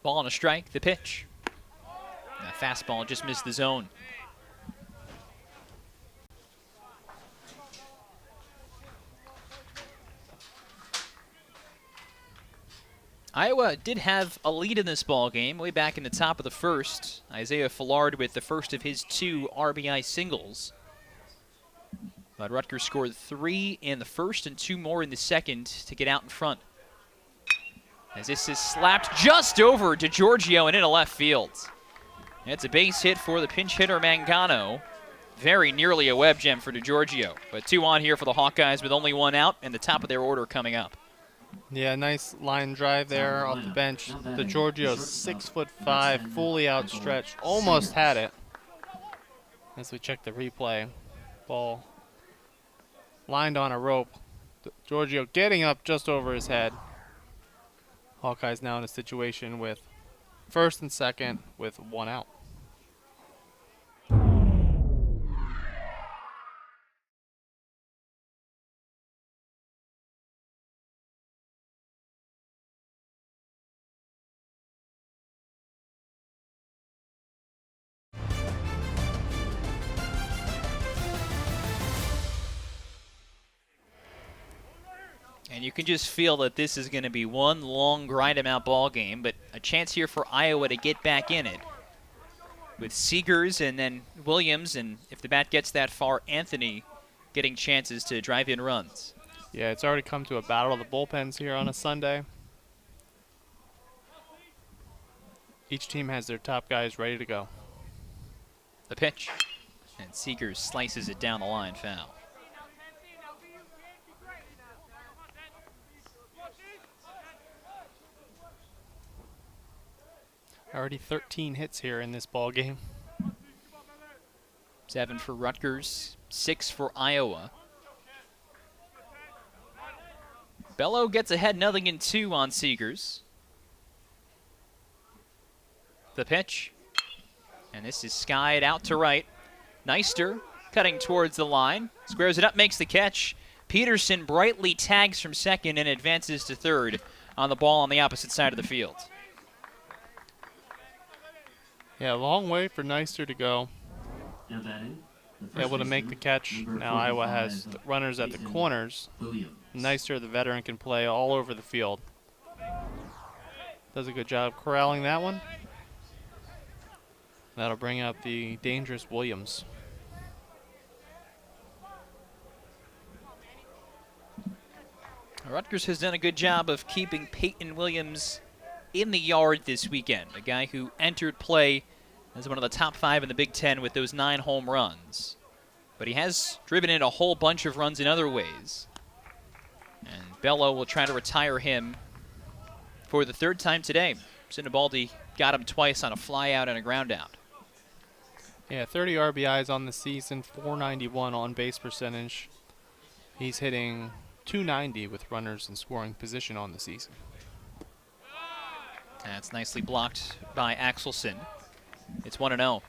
Ball on a strike, the pitch. That fastball just missed the zone. Iowa did have a lead in this ball game way back in the top of the first. Isaiah Fillard with the first of his 2 RBI singles. But Rutgers scored 3 in the first and 2 more in the second to get out in front. As this is slapped just over DiGiorgio and into left field. It's a base hit for the pinch hitter Mangano. Very nearly a web gem for DiGiorgio. But 2 on here for the Hawkeyes with only 1 out and the top of their order coming up.
Yeah, nice line drive there off the bench. DiGiorgio, 6'5", fully outstretched, almost had it. As we check the replay, ball lined on a rope. DiGiorgio getting up just over his head. Hawkeyes now in a situation with first and second with 1 out.
And you can just feel that this is going to be one long grind-em-out ball game, but a chance here for Iowa to get back in it. With Seegers and then Williams, and if the bat gets that far, Anthony getting chances to drive in runs.
Yeah, it's already come to a battle of the bullpens here on a Sunday. Each team has their top guys ready to go.
The pitch, and Seegers slices it down the line, foul.
Already 13 hits here in this ball game.
7 for Rutgers, 6 for Iowa. Bello gets ahead 0-2 on Seegers. The pitch, and this is skied out to right. Neister cutting towards the line, squares it up, makes the catch. Peterson brightly tags from second and advances to third on the ball on the opposite side of the field.
Yeah, a long way for Neister to go. Able to make the catch. Now Iowa has runners at the corners. Neister, the veteran, can play all over the field. Does a good job corralling that one. That'll bring up the dangerous Williams.
Rutgers has done a good job of keeping Peyton Williams in the yard this weekend, a guy who entered play as one of the top 5 in the Big Ten with those 9 home runs. But he has driven in a whole bunch of runs in other ways. And Bello will try to retire him for the 3rd time today. Sinibaldi got him twice on a fly out and a ground out.
Yeah, 30 RBIs on the season, 491 on base percentage. He's hitting 290 with runners in scoring position on the season.
That's nicely blocked by Axelson. It's 1-0.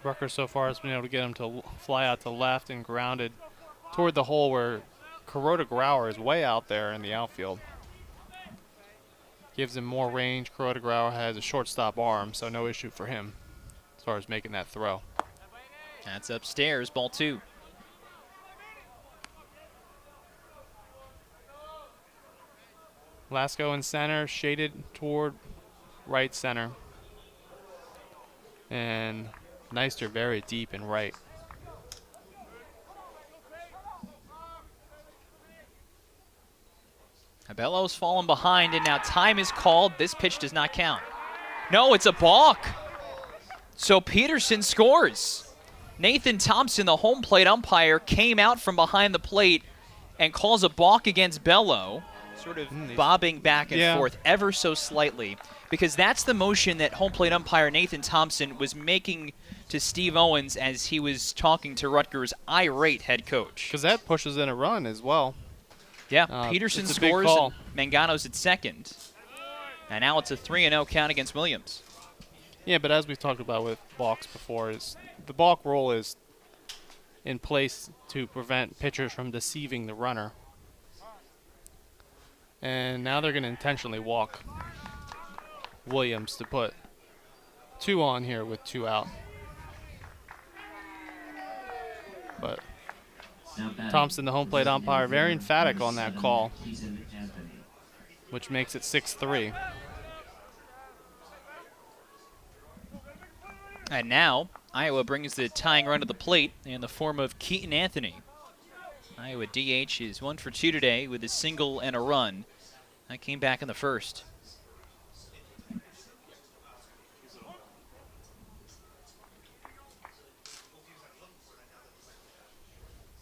Rutgers so far has been able to get him to fly out to left and grounded toward the hole where Kuroda Grauer is way out there in the outfield. Gives him more range. Kuroda Grauer has a shortstop arm, so no issue for him as far as making that throw.
That's upstairs, ball 2.
Lasco in center, shaded toward right center. And Neister very deep in right.
Bello's fallen behind, and now time is called. This pitch does not count. No, it's a balk. So Peterson scores. Nathan Thompson, the home plate umpire, came out from behind the plate and calls a balk against Bello, sort of bobbing back and forth ever so slightly, because that's the motion that home plate umpire Nathan Thompson was making to Steve Owens as he was talking to Rutgers' irate head coach.
Because that pushes in a run as well.
Yeah, Peterson scores, and Mangano's at second. And now it's a 3-0 count against Williams.
Yeah, but as we've talked about with balks before, is the balk rule is in place to prevent pitchers from deceiving the runner. And now they're going to intentionally walk Williams to put 2 on here with 2 out. But
Now batting,
Thompson, the home plate umpire, very emphatic on that
7,
call,
Ethan Anthony.
which makes it 6-3.
And now, Iowa brings the tying run to the plate in the form of Keaton Anthony. Iowa DH is 1 for 2 today with a single and a run. That came back in the first.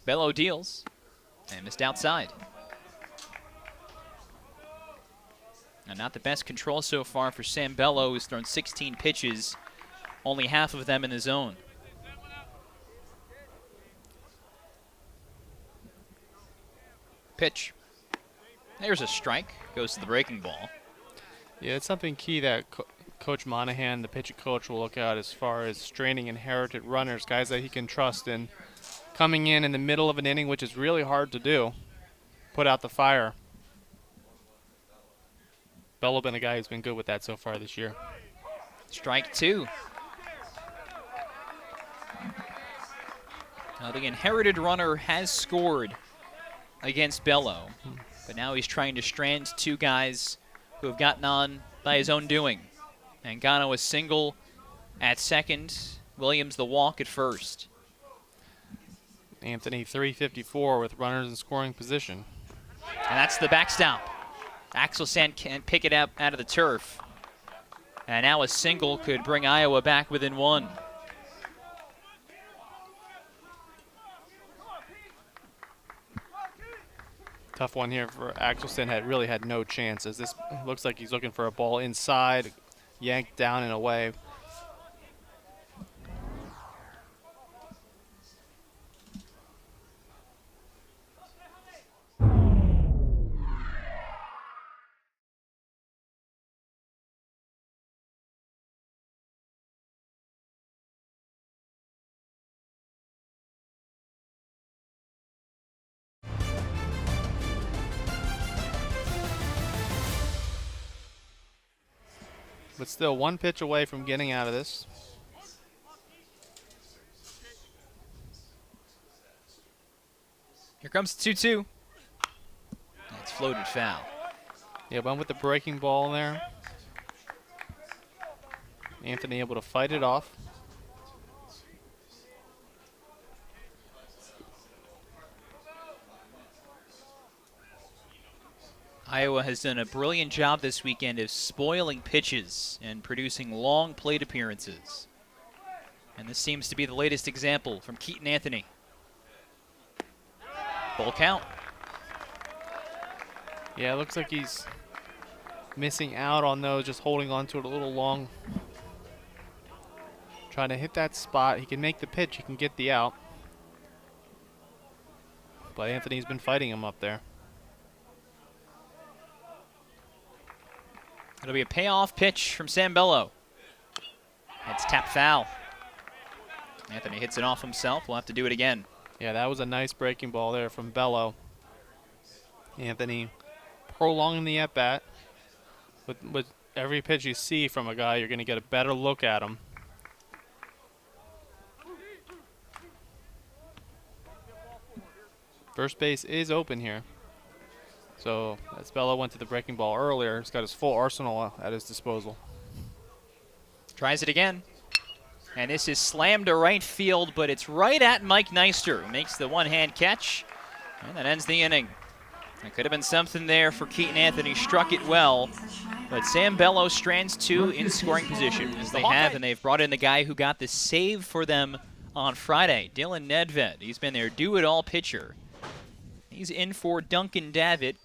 Bello deals and missed outside. And not the best control so far for Sam Bello, who's thrown 16 pitches, only half of them in the zone. Pitch. There's a strike. Goes to the breaking ball.
Yeah, it's something key that Coach Monahan, the pitching coach, will look at as far as training inherited runners, guys that he can trust in coming in the middle of an inning, which is really hard to do, put out the fire. Bello been a guy who's been good with that so far this year.
Strike 2. Now the inherited runner has scored against Bello, but now he's trying to strand 2 guys who have gotten on by his own doing. Mangano a single at second, Williams the walk at first.
Anthony 354 with runners in scoring position.
And that's the backstop. Axelson can't pick it up out of the turf. And now a single could bring Iowa back within 1.
Tough one here for Axelson. Really had no chances. This looks like he's looking for a ball inside, yanked down and away. But still 1 pitch away from getting out of this.
Here comes 2-2. It's floated foul.
Yeah, but with the breaking ball there. Anthony able to fight it off.
Iowa has done a brilliant job this weekend of spoiling pitches and producing long plate appearances. And this seems to be the latest example from Keaton Anthony. Full count.
Yeah, it looks like he's missing out on those, just holding on to it a little long. Trying to hit that spot. He can make the pitch, he can get the out. But Anthony's been fighting him up there.
It'll be a payoff pitch from Sam Bello. It's tapped foul. Anthony hits it off himself. We'll have to do it again.
Yeah, that was a nice breaking ball there from Bello. Anthony prolonging the at-bat. With every pitch you see from a guy, you're going to get a better look at him. First base is open here. So, as Bello went to the breaking ball earlier, he's got his full arsenal at his disposal.
Tries it again. And this is slammed to right field, but it's right at Mike Neister, who makes the one-hand catch. And that ends the inning. It could have been something there for Keaton Anthony. Struck it well. But Sam Bello strands 2 in scoring position, as they have, and they've brought in the guy who got the save for them on Friday, Dylan Nedved. He's been their do-it-all pitcher. He's in for Duncan Davitt,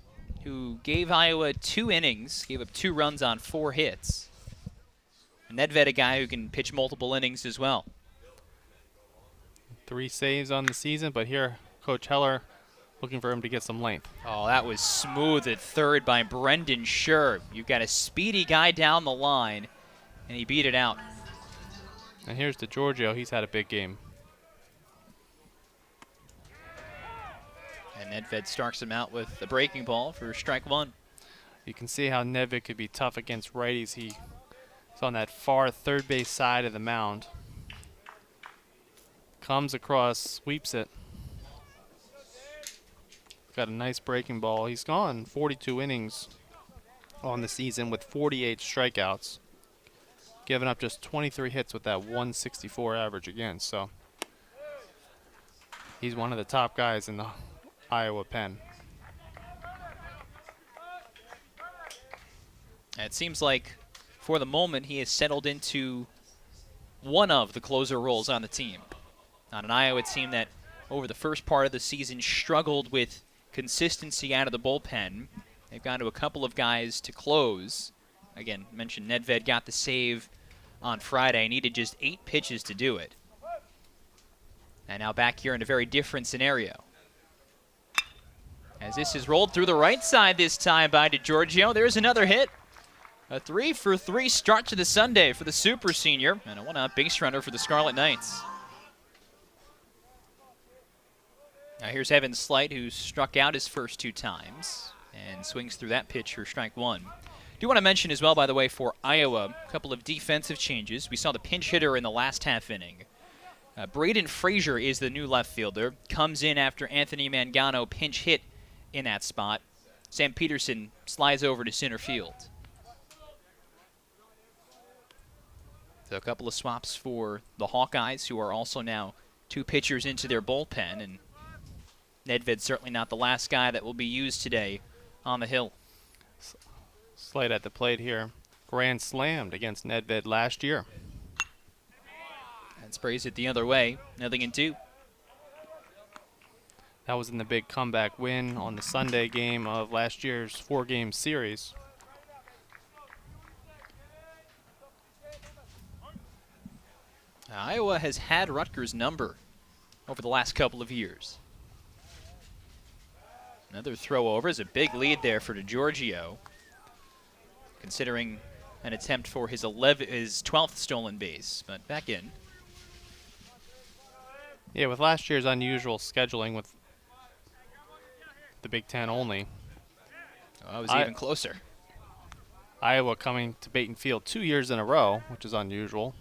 who gave Iowa 2 innings, gave up 2 runs on 4 hits. And Nedved, a guy who can pitch multiple innings as well.
3 saves on the season, but here Coach Heller looking for him to get some length.
Oh, that was smooth at third by Brendan Scherb. You've got a speedy guy down the line, and he beat it out.
And here's DeGiorgio. He's had a big game.
And Nedved starts him out with the breaking ball for strike 1.
You can see how Nedved could be tough against righties. He's on that far third base side of the mound. Comes across, sweeps it. got a nice breaking ball. He's gone 42 innings on the season with 48 strikeouts, giving up just 23 hits with that 164 average again. So he's one of the top guys in the Iowa pen.
It seems like for the moment he has settled into one of the closer roles on the team. On an Iowa team that over the first part of the season struggled with consistency out of the bullpen. They've gone to a couple of guys to close. Again, mentioned Nedved got the save on Friday. Needed just 8 pitches to do it. And now back here in a very different scenario. As this is rolled through the right side this time by DiGiorgio. There's another hit. A 3-for-3 start to the Sunday for the super senior. And a 1-out base runner for the Scarlet Knights. Now here's Evan Slight, who struck out his first 2 times and swings through that pitch for strike 1. Do want to mention as well, by the way, for Iowa, a couple of defensive changes. We saw the pinch hitter in the last half inning. Braden Frazier is the new left fielder. Comes in after Anthony Mangano pinch hit in that spot. Sam Peterson slides over to center field. So a couple of swaps for the Hawkeyes, who are also now 2 pitchers into their bullpen, and Nedved's certainly not the last guy that will be used today on the hill.
Slight at the plate here. Grand slammed against Nedved last year.
And sprays it the other way. 0-2.
That was in the big comeback win on the Sunday game of last year's 4-game series.
Iowa has had Rutgers' number over the last couple of years. Another throw over is a big lead there for DiGiorgio, considering an attempt for his 12th stolen base, but back in.
Yeah, with last year's unusual scheduling with the Big Ten only.
Oh, it was even closer.
Iowa coming to Baton Field 2 years in a row, which is unusual.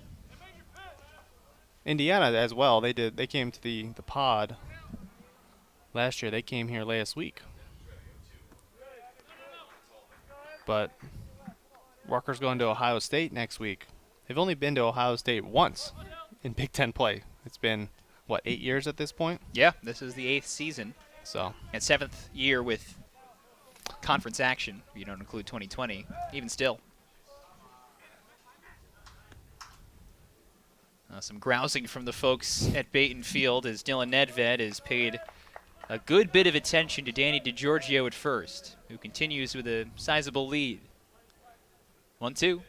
Indiana as well. They came to the pod last year. They came here last week. But Rutgers going to Ohio State next week. They've only been to Ohio State once in Big Ten play. It's been, what, 8 years at this point?
Yeah, this is the 8th season.
So.
And 7th year with conference action, if you don't include 2020, even still. Some grousing from the folks at Baton Field as Dylan Nedved has paid a good bit of attention to Danny DiGiorgio at first, who continues with a sizable lead. 1-2.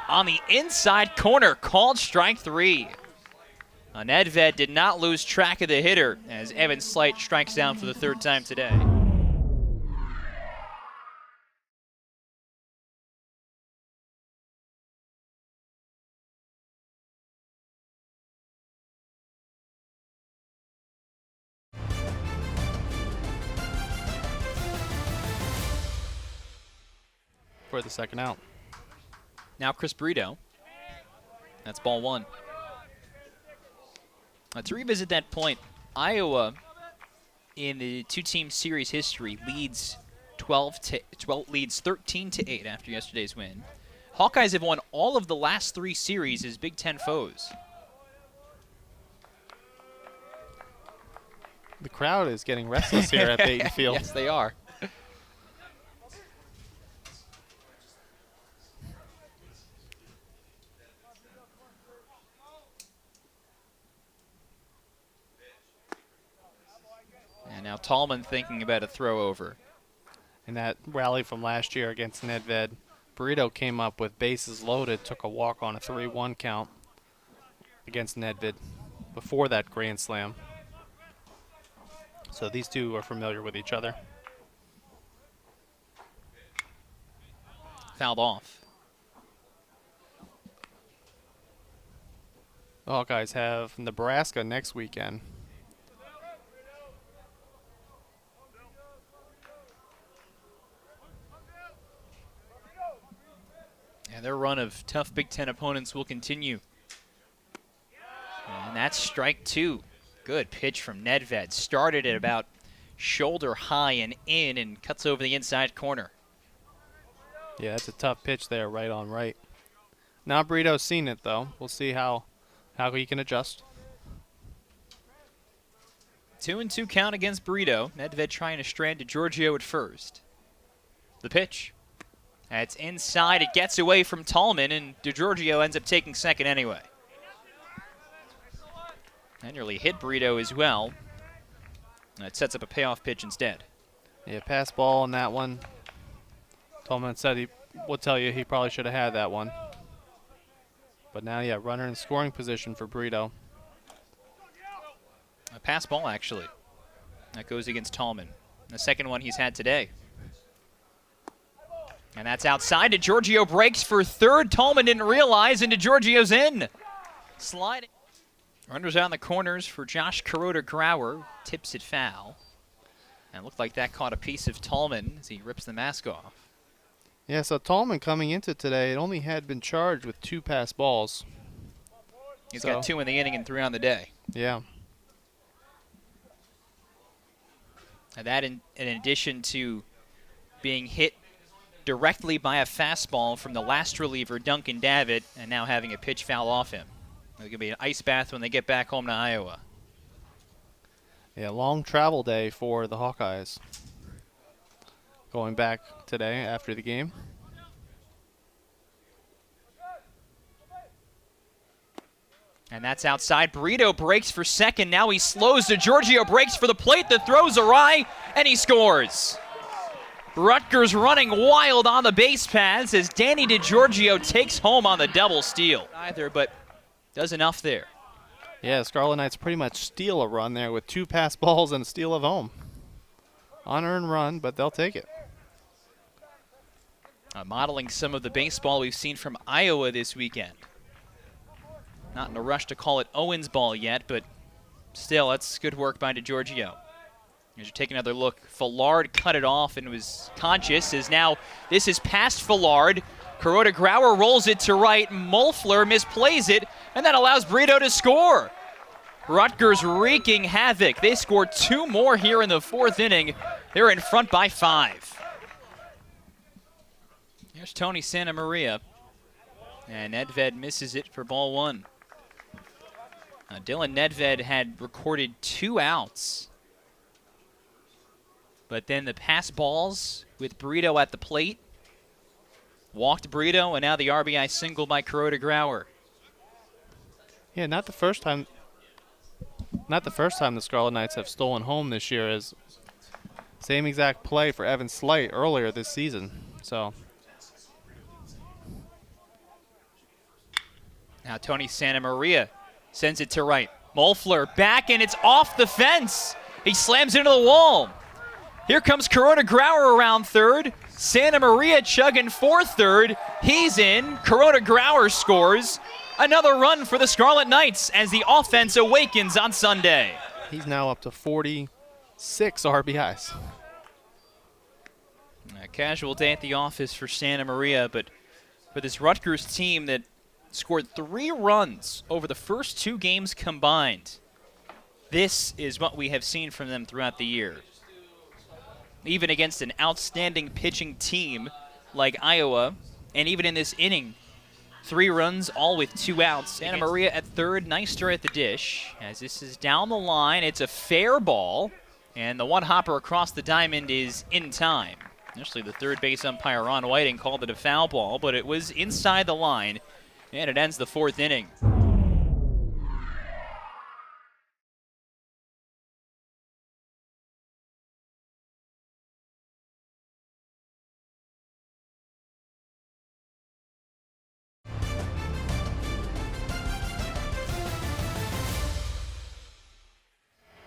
On the inside corner, called strike 3. Nedved did not lose track of the hitter as Evan Slight strikes down for the 3rd time today.
For the 2nd out.
Now Chris Brito. That's ball 1. To revisit that point, Iowa in the 2-team series history leads 13-8 after yesterday's win. Hawkeyes have won all of the last 3 series as Big Ten foes.
The crowd is getting restless here at Baton Field.
Yes, they are. And now Tallman thinking about a throw over.
In that rally from last year against Nedved, Burrito came up with bases loaded, took a walk on a 3-1 count against Nedved before that grand slam. So these two are familiar with each other.
Fouled off.
The Hawkeyes have Nebraska next weekend.
And their run of tough Big Ten opponents will continue. And that's strike 2. Good pitch from Nedved. Started at about shoulder high and in, and cuts over the inside corner.
Yeah, that's a tough pitch there, right on right. Now Brito's seen it, though. We'll see how he can adjust.
2-2 count against Brito. Nedved trying to strand DiGiorgio at first. The pitch. That's inside. It gets away from Tallman, and DiGiorgio ends up taking second anyway. That nearly hit Brito as well. That sets up a payoff pitch instead.
Yeah, pass ball on that one. Tallman said he will tell you he probably should have had that one. But now, yeah, runner in scoring position for Brito.
A pass ball, actually. That goes against Tallman. The second one he's had today. And that's outside. DiGiorgio breaks for third. Tallman didn't realize, and DiGiorgio's in. Sliding. Runners out in the corners for Josh Kuroda-Grauer. Tips it foul. And it looked like that caught a piece of Tallman as he rips the mask off.
Yeah, so Tallman coming into today, it only had been charged with 2 pass balls.
He's got 2 in the inning and 3 on the day.
Yeah.
And that in addition to being hit directly by a fastball from the last reliever, Duncan Davitt, and now having a pitch foul off him. It's going to be an ice bath when they get back home to Iowa.
Yeah, long travel day for the Hawkeyes. Going back today after the game.
And that's outside. Brito breaks for second. Now he slows. DiGiorgio breaks for the plate. The throw's awry, and he scores. Rutgers running wild on the base paths as Danny DiGiorgio takes home on the double steal. Either, but does enough there.
Yeah, Scarlet Knights pretty much steal a run there with 2 pass balls and a steal of home. Unearned run, but they'll take it.
Modeling some of the baseball we've seen from Iowa this weekend. Not in a rush to call it Owens ball yet, but still, that's good work by DiGiorgio. As you take another look, Fallard cut it off and was conscious, as now this is past Fallard. Kuroda-Grauer rolls it to right. Mulfler misplays it, and that allows Brito to score. Rutgers wreaking havoc. They scored 2 more here in the 4th inning. They're in front by 5. Here's Tony Santamaria, and Nedved misses it for ball 1. Dylan Nedved had recorded 2 outs, but then the pass balls with Brito at the plate walked Brito, and now the RBI single by Kuroda-Grauer.
Yeah, not the first time the Scarlet Knights have stolen home this year. Is same exact play for Evan Slight earlier this season. So
now Tony Santamaria sends it to right. Mulfler back, and it's off the fence. He slams into the wall. Here comes Kuroda-Grauer around third. Santamaria chugging for third. He's in. Kuroda-Grauer scores. Another run for the Scarlet Knights as the offense awakens on Sunday.
he's now up to 46 RBIs.
A casual day at the office for Santamaria, but for this Rutgers team that scored 3 runs over the first 2 games combined, this is what we have seen from them throughout the year. Even against an outstanding pitching team like Iowa, and even in this inning, 3 runs, all with 2 outs. Santamaria at third, Neister at the dish. As this is down the line, it's a fair ball, and the one-hopper across the diamond is in time. Initially, the third base umpire, Ron Whiting, called it a foul ball, but it was inside the line, and it ends the 4th inning.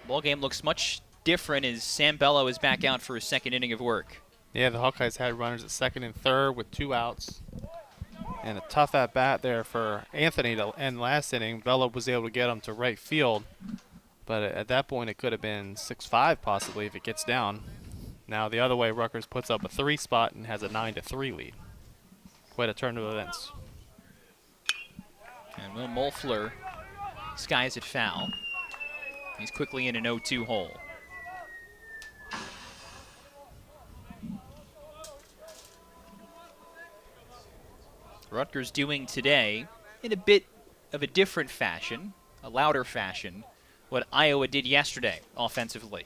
Ball game looks much different as Sam Bello is back out for his 2nd inning of work.
Yeah, the Hawkeyes had runners at 2nd and 3rd with 2 outs. And a tough at-bat there for Anthony to end last inning. Bello was able to get him to right field. But at that point, it could have been 6-5 possibly if it gets down. Now the other way, Rutgers puts up a 3 spot and has a 9-3 lead. Quite a turn of events.
And Will Mulfler skies it foul. He's quickly in an 0-2 hole. Rutgers doing today in a bit of a different fashion, a louder fashion, what Iowa did yesterday offensively.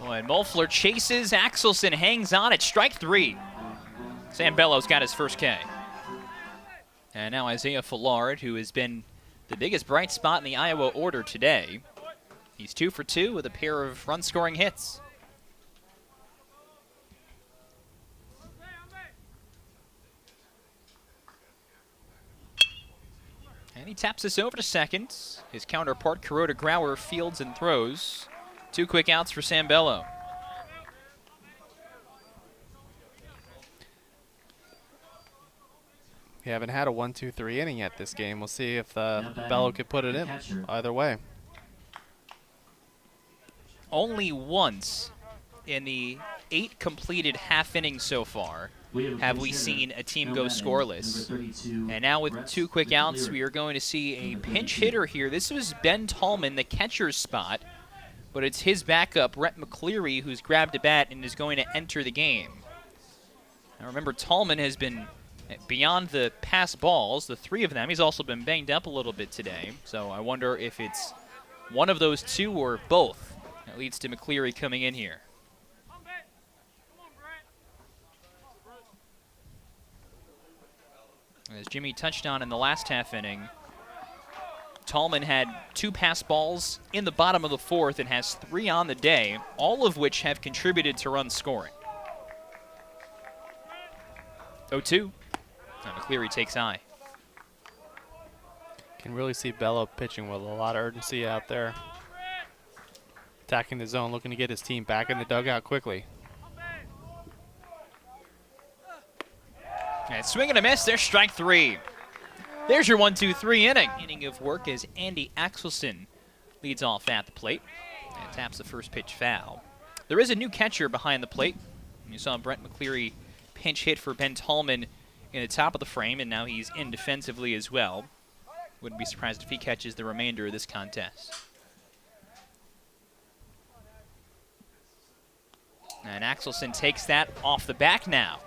Oh, and Mulfler chases, Axelson hangs on at strike 3. Sam Bellows got his first K. And now Isaiah Fallard, who has been the biggest bright spot in the Iowa order today. He's 2 for 2 with a pair of run-scoring hits. And he taps this over to second. His counterpart, Kuroda Grauer, fields and throws. 2 quick outs for Sam Bello.
We haven't had a 1-2-3 inning yet this game. We'll see if Bello could put it in. Either way.
Only once in the 8 completed half innings so far have we seen a team go scoreless. And now with 2 quick outs, we are going to see a pinch hitter here. This was Ben Tallman, the catcher's spot, but it's his backup, Rhett McCleary, who's grabbed a bat and is going to enter the game. Now remember, Tallman has been beyond the pass balls, the 3 of them. He's also been banged up a little bit today, so I wonder if it's one of those 2 or both that leads to McCleary coming in here. As Jimmy touched on in the last half inning, Tallman had 2 pass balls in the bottom of the 4th and has 3 on the day, all of which have contributed to run scoring. 0-2. Now McCleary takes eye.
Can really see Bello pitching with a lot of urgency out there. Attacking the zone, looking to get his team back in the dugout quickly.
And swing and a miss, there's strike 3. There's your 1-2-3 inning. Inning of work as Andy Axelson leads off at the plate and taps the first pitch foul. There is a new catcher behind the plate. You saw Brent McCleary pinch hit for Ben Tallman in the top of the frame, and now he's in defensively as well. Wouldn't be surprised if he catches the remainder of this contest. And Axelson takes that off the back now.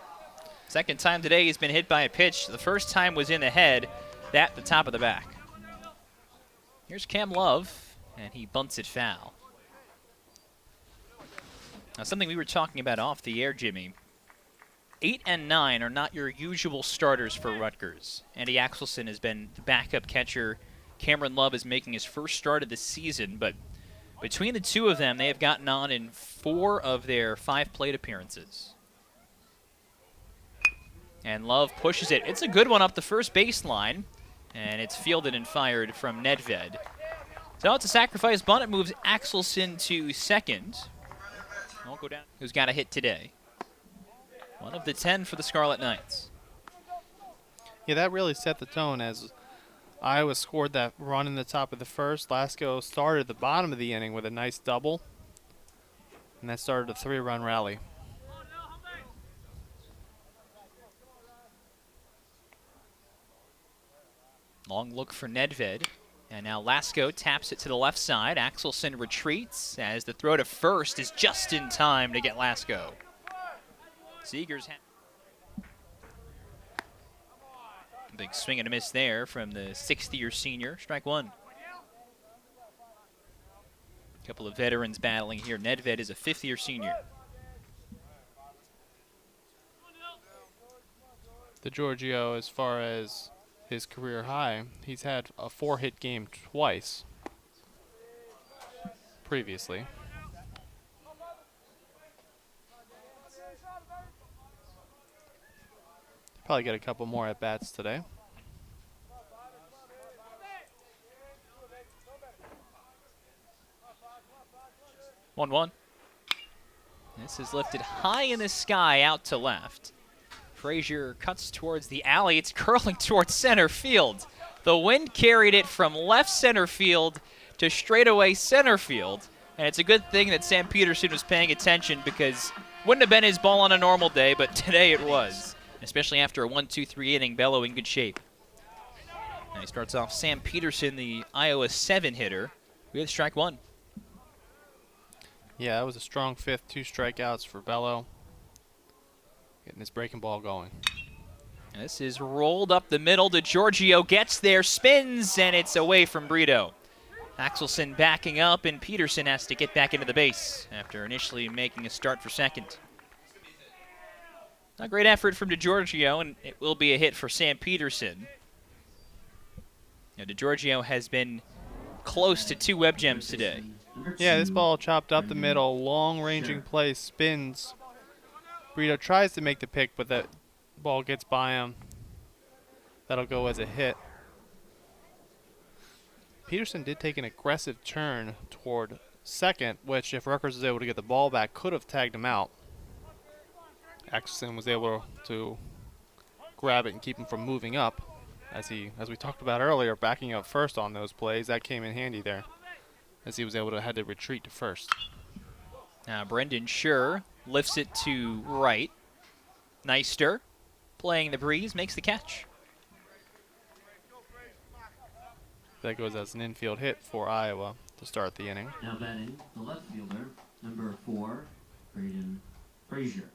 Second time today he's been hit by a pitch. The first time was in the head, that the top of the back. Here's Cam Love, and he bunts it foul. Now something we were talking about off the air, Jimmy. 8 and 9 are not your usual starters for Rutgers. Andy Axelson has been the backup catcher. Cameron Love is making his first start of the season, but between the 2 of them, they have gotten on in 4 of their 5 plate appearances. And Love pushes it. It's a good one up the first baseline, and it's fielded and fired from Nedved. So it's a sacrifice bunt. It moves Axelson to second. Won't go down. Who's got a hit today? One of the 10 for the Scarlet Knights.
Yeah, that really set the tone as Iowa scored that run in the top of the first. Lasko started at the bottom of the inning with a nice double, and that started a 3-run rally.
Long look for Nedved. And now Lasko taps it to the left side. Axelson retreats as the throw to first is just in time to get Lasko. Seegers big swing and a miss there from the 6th-year senior. Strike 1. A couple of veterans battling here. Nedved is a 5th-year senior.
The Giorgio, as far as his career high, he's had a 4-hit game twice previously. Probably get a couple more at-bats today.
One. This is lifted high in the sky out to left. Frazier cuts towards the alley. It's curling towards center field. The wind carried it from left center field to straightaway center field. And it's a good thing that Sam Peterson was paying attention, because wouldn't have been his ball on a normal day, but today it was. Especially after a 1-2-3 inning, Bello in good shape. And he starts off Sam Peterson, the Iowa 7 hitter. We have strike 1.
Yeah, that was a strong 5th, 2 strikeouts for Bello. Getting his breaking ball going.
This is rolled up the middle. DiGiorgio gets there, spins, and it's away from Brito. Axelson backing up, and Peterson has to get back into the base after initially making a start for second. A great effort from DiGiorgio, and it will be a hit for Sam Peterson. Now, DiGiorgio has been close to 2 web gems today.
Yeah, this ball chopped up the middle, long-ranging play, spins. Brito tries to make the pick, but that ball gets by him. That'll go as a hit. Peterson did take an aggressive turn toward second, which if Rutgers was able to get the ball back, could have tagged him out. Axelson was able to grab it and keep him from moving up. As we talked about earlier, backing up first on those plays, that came in handy there, as he was able to had to retreat to first.
Now Brendan Schur lifts it to right. Neister, playing the breeze, makes the catch.
That goes as an infield hit for Iowa to start the inning.
Now batting, the left fielder, number 4, Braden Frazier.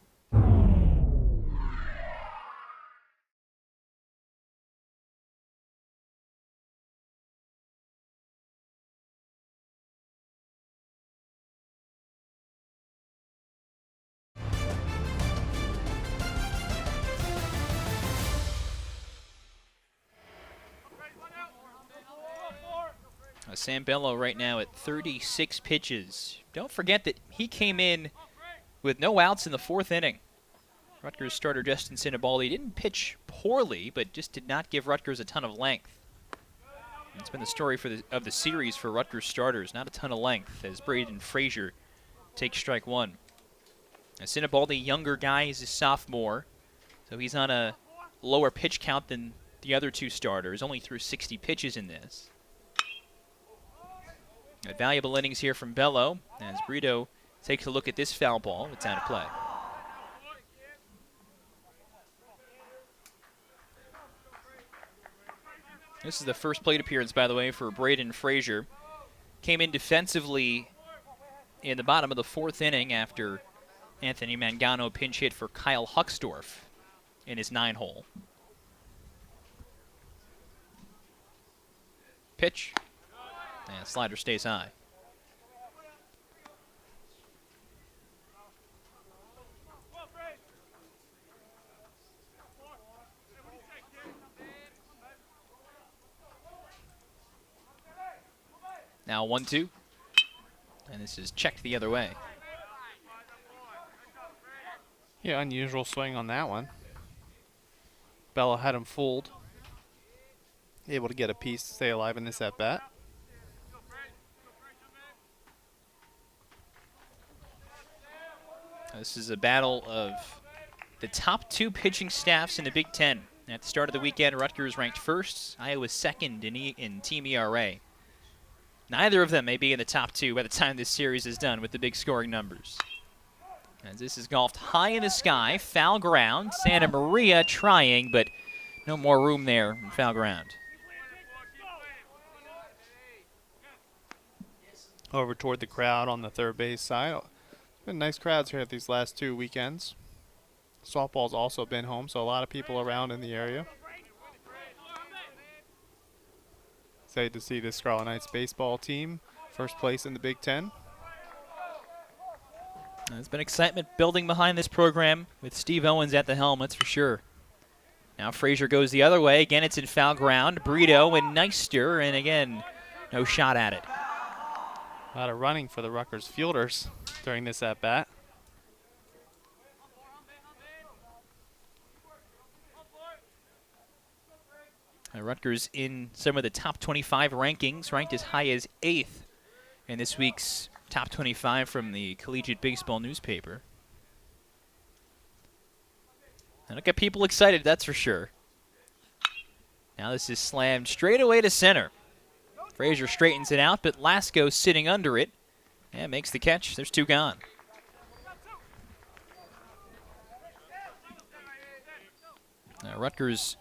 Sam Bello right now at 36 pitches. Don't forget that he came in with no outs in the 4th inning. Rutgers starter Justin Sinibaldi didn't pitch poorly, but just did not give Rutgers a ton of length. It's been the story of the series for Rutgers starters, not a ton of length, as Braden Frazier takes strike 1. Now, Sinibaldi, younger guy, he's a sophomore, so he's on a lower pitch count than the other 2 starters, only threw 60 pitches in this. Got valuable innings here from Bello as Brito takes a look at this foul ball. It's out of play. This is the first plate appearance, by the way, for Braden Frazier. Came in defensively in the bottom of the 4th inning after Anthony Mangano pinch hit for Kyle Hucksdorf in his 9-hole. Pitch. And slider stays high. Now 1-2. And this is checked the other way.
Yeah, unusual swing on that one. Bella had him fooled. Able to get a piece to stay alive in this at-bat.
This is a battle of the top 2 pitching staffs in the Big Ten. At the start of the weekend, Rutgers ranked 1st, Iowa 2nd in team ERA. Neither of them may be in the top 2 by the time this series is done with the big scoring numbers. As this is golfed high in the sky, foul ground. Santa Maria trying, but no more room there in foul ground.
Over toward the crowd on the third base side. Been nice crowds here at these last 2 weekends. Softball's also been home, so a lot of people around in the area. Excited to see the Scarlet Knights baseball team, first place in the Big Ten.
There's been excitement building behind this program with Steve Owens at the helm, that's for sure. Now Frazier goes the other way. Again, it's in foul ground. Brito and Neister, and again, no shot at it.
A lot of running for the Rutgers fielders during this at-bat.
Rutgers in some of the top 25 rankings, ranked as high as 8th in this week's top 25 from the Collegiate Baseball newspaper. And look at people excited, that's for sure. Now this is slammed straight away to center. Frazier straightens it out, but Lasco sitting under it and makes the catch. There's 2 gone. Rutgers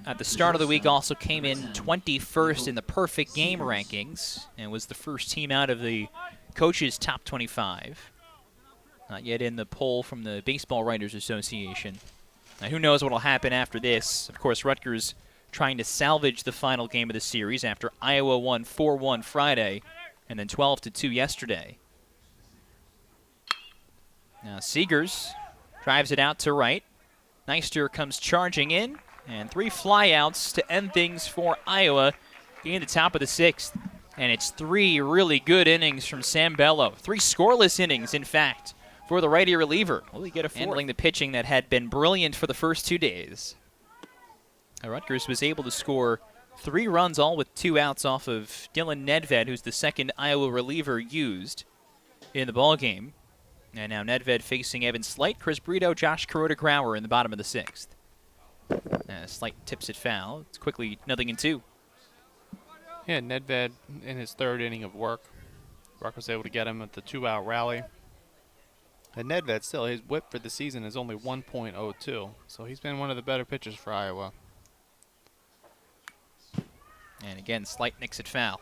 at the start of the week also came in 21st in the perfect game rankings and was the first team out of the coaches' top 25. Not yet in the poll from the Baseball Writers Association. Now, who knows what will happen after this. Of course, Rutgers trying to salvage the final game of the series after Iowa won 4-1 Friday and then 12-2 yesterday. Now, Seegers drives it out to right. Neister comes charging in, and 3 flyouts to end things for Iowa in the top of the 6th. And it's 3 really good innings from Sam Bello. 3 scoreless innings, in fact, for the righty reliever. Will he get a 4th? Handling the pitching that had been brilliant for the first 2 days. Rutgers was able to score 3 runs, all with 2 outs off of Dylan Nedved, who's the second Iowa reliever used in the ballgame. And now Nedved facing Evan Slight, Chris Brito, Josh Kuroda-Grauer in the bottom of the 6th. Slight tips it foul. It's quickly 0-2.
Yeah, Nedved in his 3rd inning of work. Ruck was able to get him at the 2-out rally. And Nedved still, his whip for the season is only 1.02. So he's been one of the better pitchers for Iowa.
And again, Slight nicks it foul.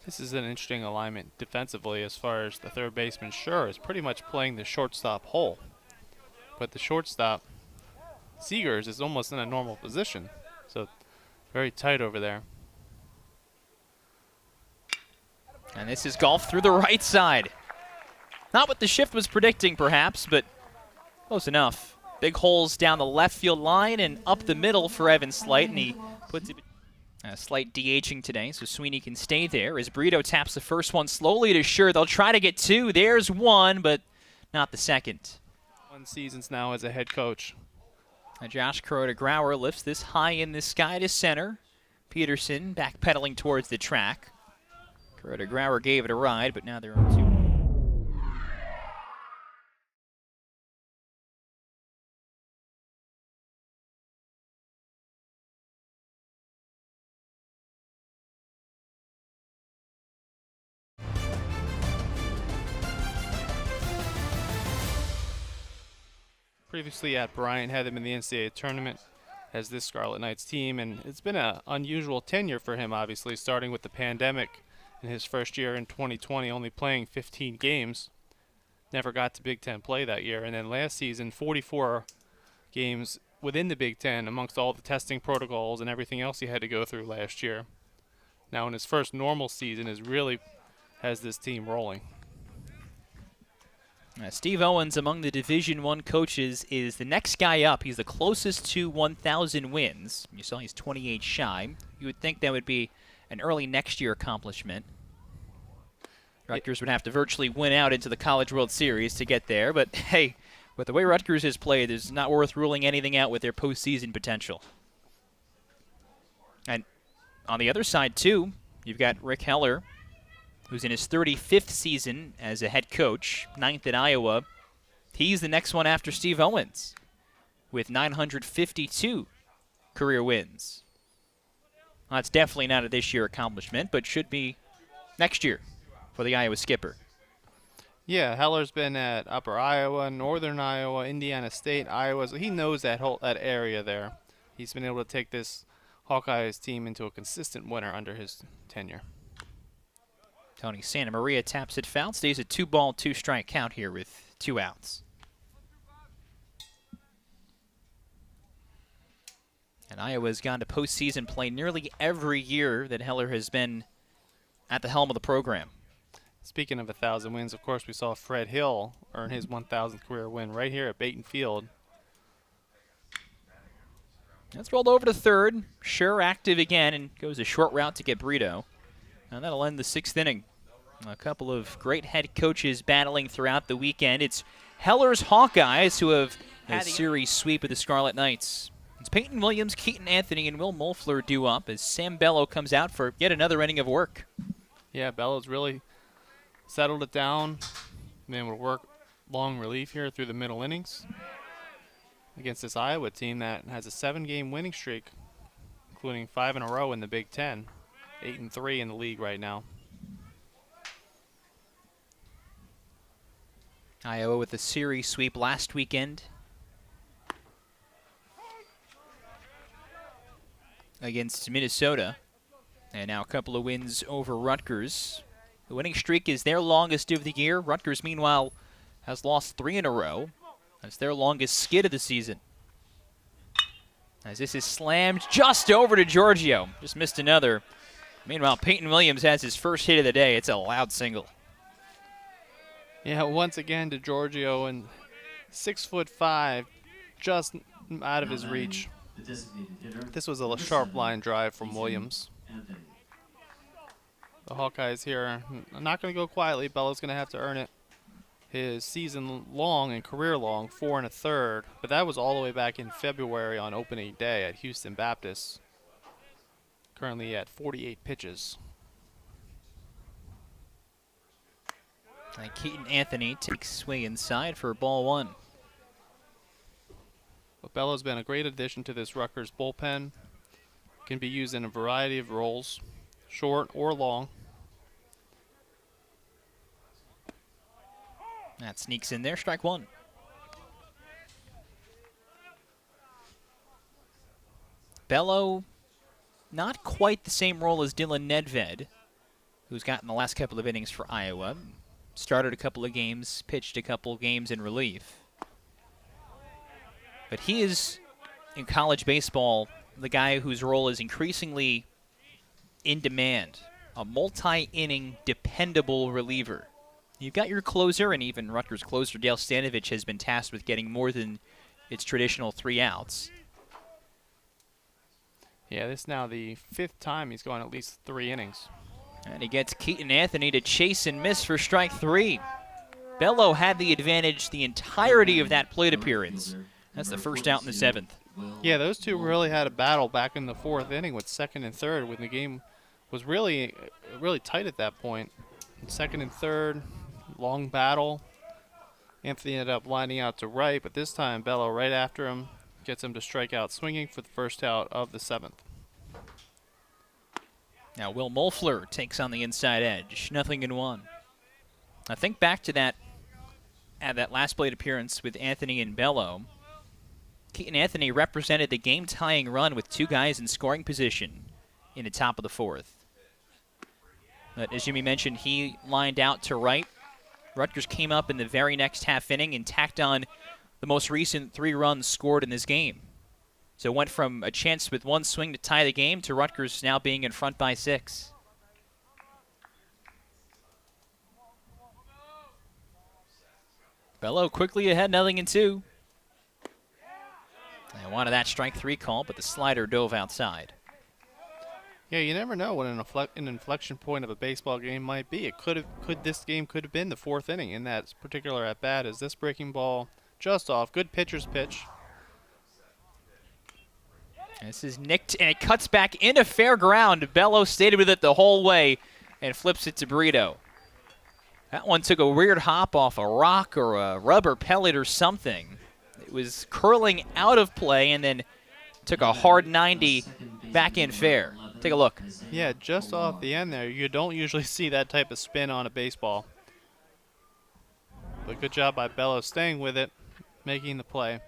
This is an interesting alignment defensively as far as the third baseman, sure, is pretty much playing the shortstop hole. But the shortstop, Seegers, is almost in a normal position. So very tight over there.
And this is golf through the right side. Not what the shift was predicting, perhaps, but close enough. Big holes down the left field line and up the middle for Evan Slight, and he puts it. Slight DHing today, so Sweeney can stay there. As Brito taps the first one slowly to sure. They'll try to get 2. There's 1, but not the second.
1 seasons now as a head coach.
Josh Kuroda-Grauer lifts this high in the sky to center. Peterson backpedaling towards the track. Kuroda-Grauer gave it a ride, but now they're on 2.
Previously at Bryant, had him in the NCAA tournament as this Scarlet Knights team, and it's been an unusual tenure for him, obviously, starting with the pandemic in his first year in 2020, only playing 15 games. Never got to Big Ten play that year, and then last season, 44 games within the Big Ten amongst all the testing protocols and everything else he had to go through last year. Now in his first normal season is really has this team rolling.
Steve Owens, among the Division I coaches, is the next guy up. He's the closest to 1,000 wins. You saw he's 28 shy. You would think that would be an early next year accomplishment. Rutgers would have to virtually win out into the College World Series to get there. But, hey, with the way Rutgers has played, it's not worth ruling anything out with their postseason potential. And on the other side, too, you've got Rick Heller, who's in his 35th season as a head coach, 9th at Iowa. He's the next one after Steve Owens with 952 career wins. Well, that's definitely not a this year accomplishment, but should be next year for the Iowa skipper.
Yeah, Heller's been at Upper Iowa, Northern Iowa, Indiana State, Iowa. So he knows that area there. He's been able to take this Hawkeyes team into a consistent winner under his tenure.
Tony Santa Maria taps it foul, stays a 2-ball, 2-strike count here with 2 outs. And Iowa's gone to postseason play nearly every year that Heller has been at the helm of the program.
Speaking of 1,000 wins, of course, we saw Fred Hill earn his 1,000th career win right here at Baton Field.
That's rolled over to third. Sure active again and goes a short route to get Brito. And that'll end the 6th inning. A couple of great head coaches battling throughout the weekend. It's Heller's Hawkeyes who have had a series sweep of the Scarlet Knights. It's Peyton Williams, Keaton Anthony, and Will Mulfler due up as Sam Bello comes out for yet another inning of work.
Yeah, Bello's really settled it down. Been able to work long relief here through the middle innings against this Iowa team that has a 7-game winning streak, including 5 in a row in the Big Ten. 8-3 in the league right now.
Iowa with a series sweep last weekend against Minnesota. And now a couple of wins over Rutgers. The winning streak is their longest of the year. Rutgers, meanwhile, has lost 3 in a row. That's their longest skid of the season. as this is slammed just over to Giorgio. Just missed another. Meanwhile, Peyton Williams has his first hit of the day. It's a loud single.
Yeah, once again to Giorgio, and 6'5", just out of his reach. This was a sharp line drive from Williams. The Hawkeyes here are not going to go quietly. Bello's going to have to earn it. His season-long and career-long 4 1/3, but that was all the way back in February on opening day at Houston Baptist. Currently at 48 pitches.
And Keaton Anthony takes swing inside for ball 1.
But Bello's been a great addition to this Rutgers bullpen. Can be used in a variety of roles, short or long.
That sneaks in there, strike 1. Bello, not quite the same role as Dylan Nedved, who's gotten the last couple of innings for Iowa. Started a couple of games, pitched a couple of games in relief. But he is, in college baseball, the guy whose role is increasingly in demand. A multi-inning, dependable reliever. You've got your closer, and even Rutgers closer Dale Stanovich has been tasked with getting more than its traditional 3 outs.
Yeah, this is now the 5th time he's gone at least 3 innings.
And he gets Keaton Anthony to chase and miss for strike 3. Bello had the advantage the entirety of that plate appearance. That's the first out in the 7th.
Yeah, those two really had a battle back in the 4th inning with 2nd and 3rd when the game was really tight at that point. 2nd and 3rd, long battle. Anthony ended up lining out to right, but this time Bello right after him gets him to strike out swinging for the first out of the 7th.
Now Will Mulfler takes on the inside edge. 0-1. I think back to that last plate appearance with Anthony and Bello. Keaton Anthony represented the game-tying run with 2 guys in scoring position in the top of the 4th. But as Jimmy mentioned, he lined out to right. Rutgers came up in the very next half inning and tacked on the most recent 3 runs scored in this game. So it went from a chance with 1 swing to tie the game to Rutgers now being in front by 6. Bello quickly ahead, 0-2. I wanted that strike 3 call, but the slider dove outside.
Yeah, you never know what an inflection point of a baseball game might be. This game could have been the 4th inning in that particular at bat, as this breaking ball just off. Good pitcher's pitch.
This is nicked, and it cuts back into fair ground. Bello stayed with it the whole way and flips it to Brito. That one took a weird hop off a rock or a rubber pellet or something. It was curling out of play and then took a hard 90 back in fair. Take a look.
Yeah, just off the end there. You don't usually see that type of spin on a baseball. But good job by Bello staying with it, making the play.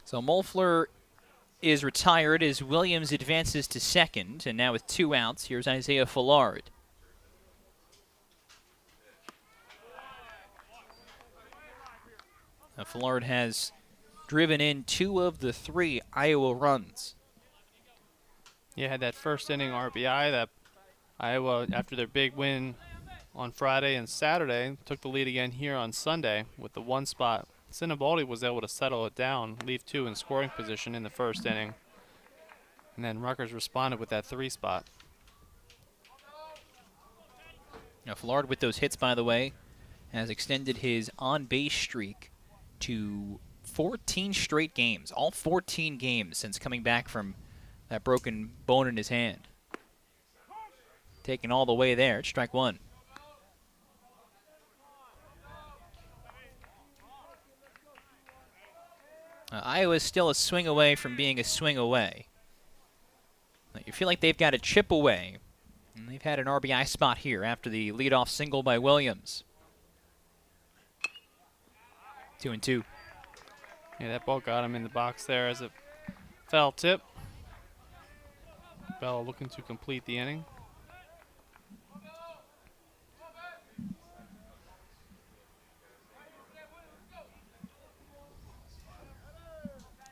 So Mulfler is retired as Williams advances to 2nd, and now with 2 outs, here's Isaiah Fullard. Now Fullard has driven in 2 of the 3 Iowa runs.
Yeah, had that first inning RBI that Iowa, after their big win on Friday and Saturday, took the lead again here on Sunday with the 1 spot. Sinibaldi was able to settle it down, leave 2 in scoring position in the first inning. And then Rutgers responded with that 3 spot.
Now Fullard with those hits, by the way, has extended his on-base streak to 14 straight games. All 14 games since coming back from that broken bone in his hand. Taken all the way there. It's strike 1. Iowa's still a swing away from being a swing away. You feel like they've got a chip away. And they've had an RBI spot here after the leadoff single by Williams. 2-2.
Yeah, that ball got him in the box there as a foul tip. Bello looking to complete the inning.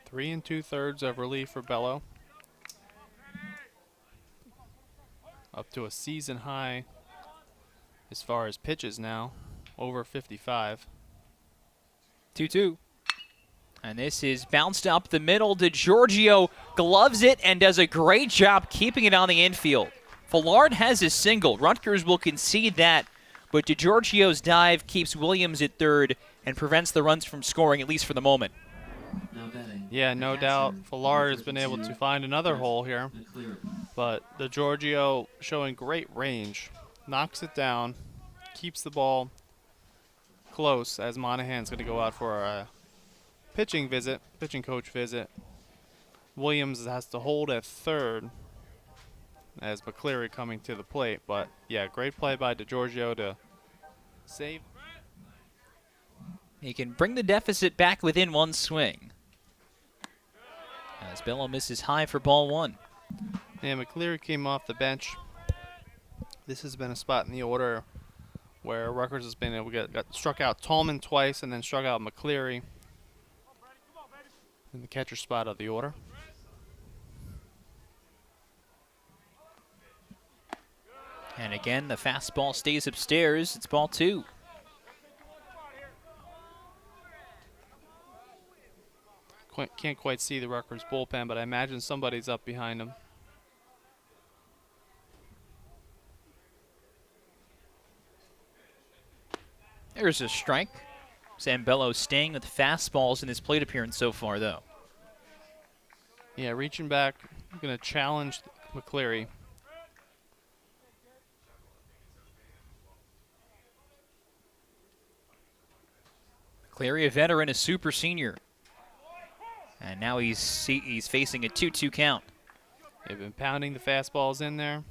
Three and 2/3 of relief for Bello. Up to a season high as far as pitches now, over 55.
2-2. And this is bounced up the middle. DiGiorgio gloves it and does a great job keeping it on the infield. Fallard has a single. Rutgers will concede that, but DiGiorgio's dive keeps Williams at third and prevents the runs from scoring, at least for the moment.
Now betting.
Yeah, no doubt. Fallard has been able to find another hole here, but DiGiorgio showing great range. Knocks it down, keeps the ball close as Monahan's going to go out for a pitching coach visit. Williams has to hold at third as McCleary coming to the plate. But, yeah, great play by DiGiorgio to save.
He can bring the deficit back within one swing. As Bello misses high for ball one.
Yeah, McCleary came off the bench. This has been a spot in the order where Rutgers has been able to got struck out Tallman twice and then struck out McCleary in the catcher spot of the order.
And again, the fastball stays upstairs. It's ball two.
Can't quite see the Rutgers bullpen, but I imagine somebody's up behind him.
There's a strike. Sam Bello staying with fastballs in his plate appearance so far, though.
Yeah, reaching back, going to challenge McCleary.
McCleary, a veteran, a super senior. And now he's facing a 2-2 count.
They've been pounding the fastballs in there.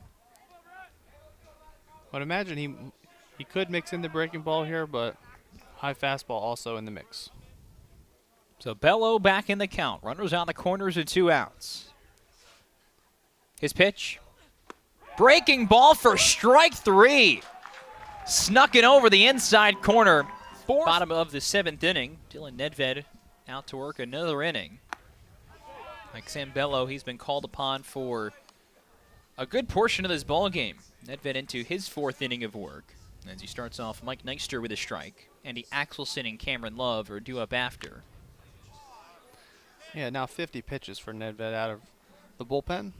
I'd imagine he could mix in the breaking ball here, but high fastball also in the mix.
So Bello back in the count. Runners on the corners and 2 outs. His pitch. Breaking ball for strike 3. Snuck it over the inside corner. Bottom of the 7th inning. Dylan Nedved out to work another inning. Like Sam Bello, he's been called upon for a good portion of this ball game. Nedved into his 4th inning of work. As he starts off, Mike Neister with a strike. Andy Axelson and Cameron Love are due up after.
Yeah, now 50 pitches for Nedved out of the bullpen.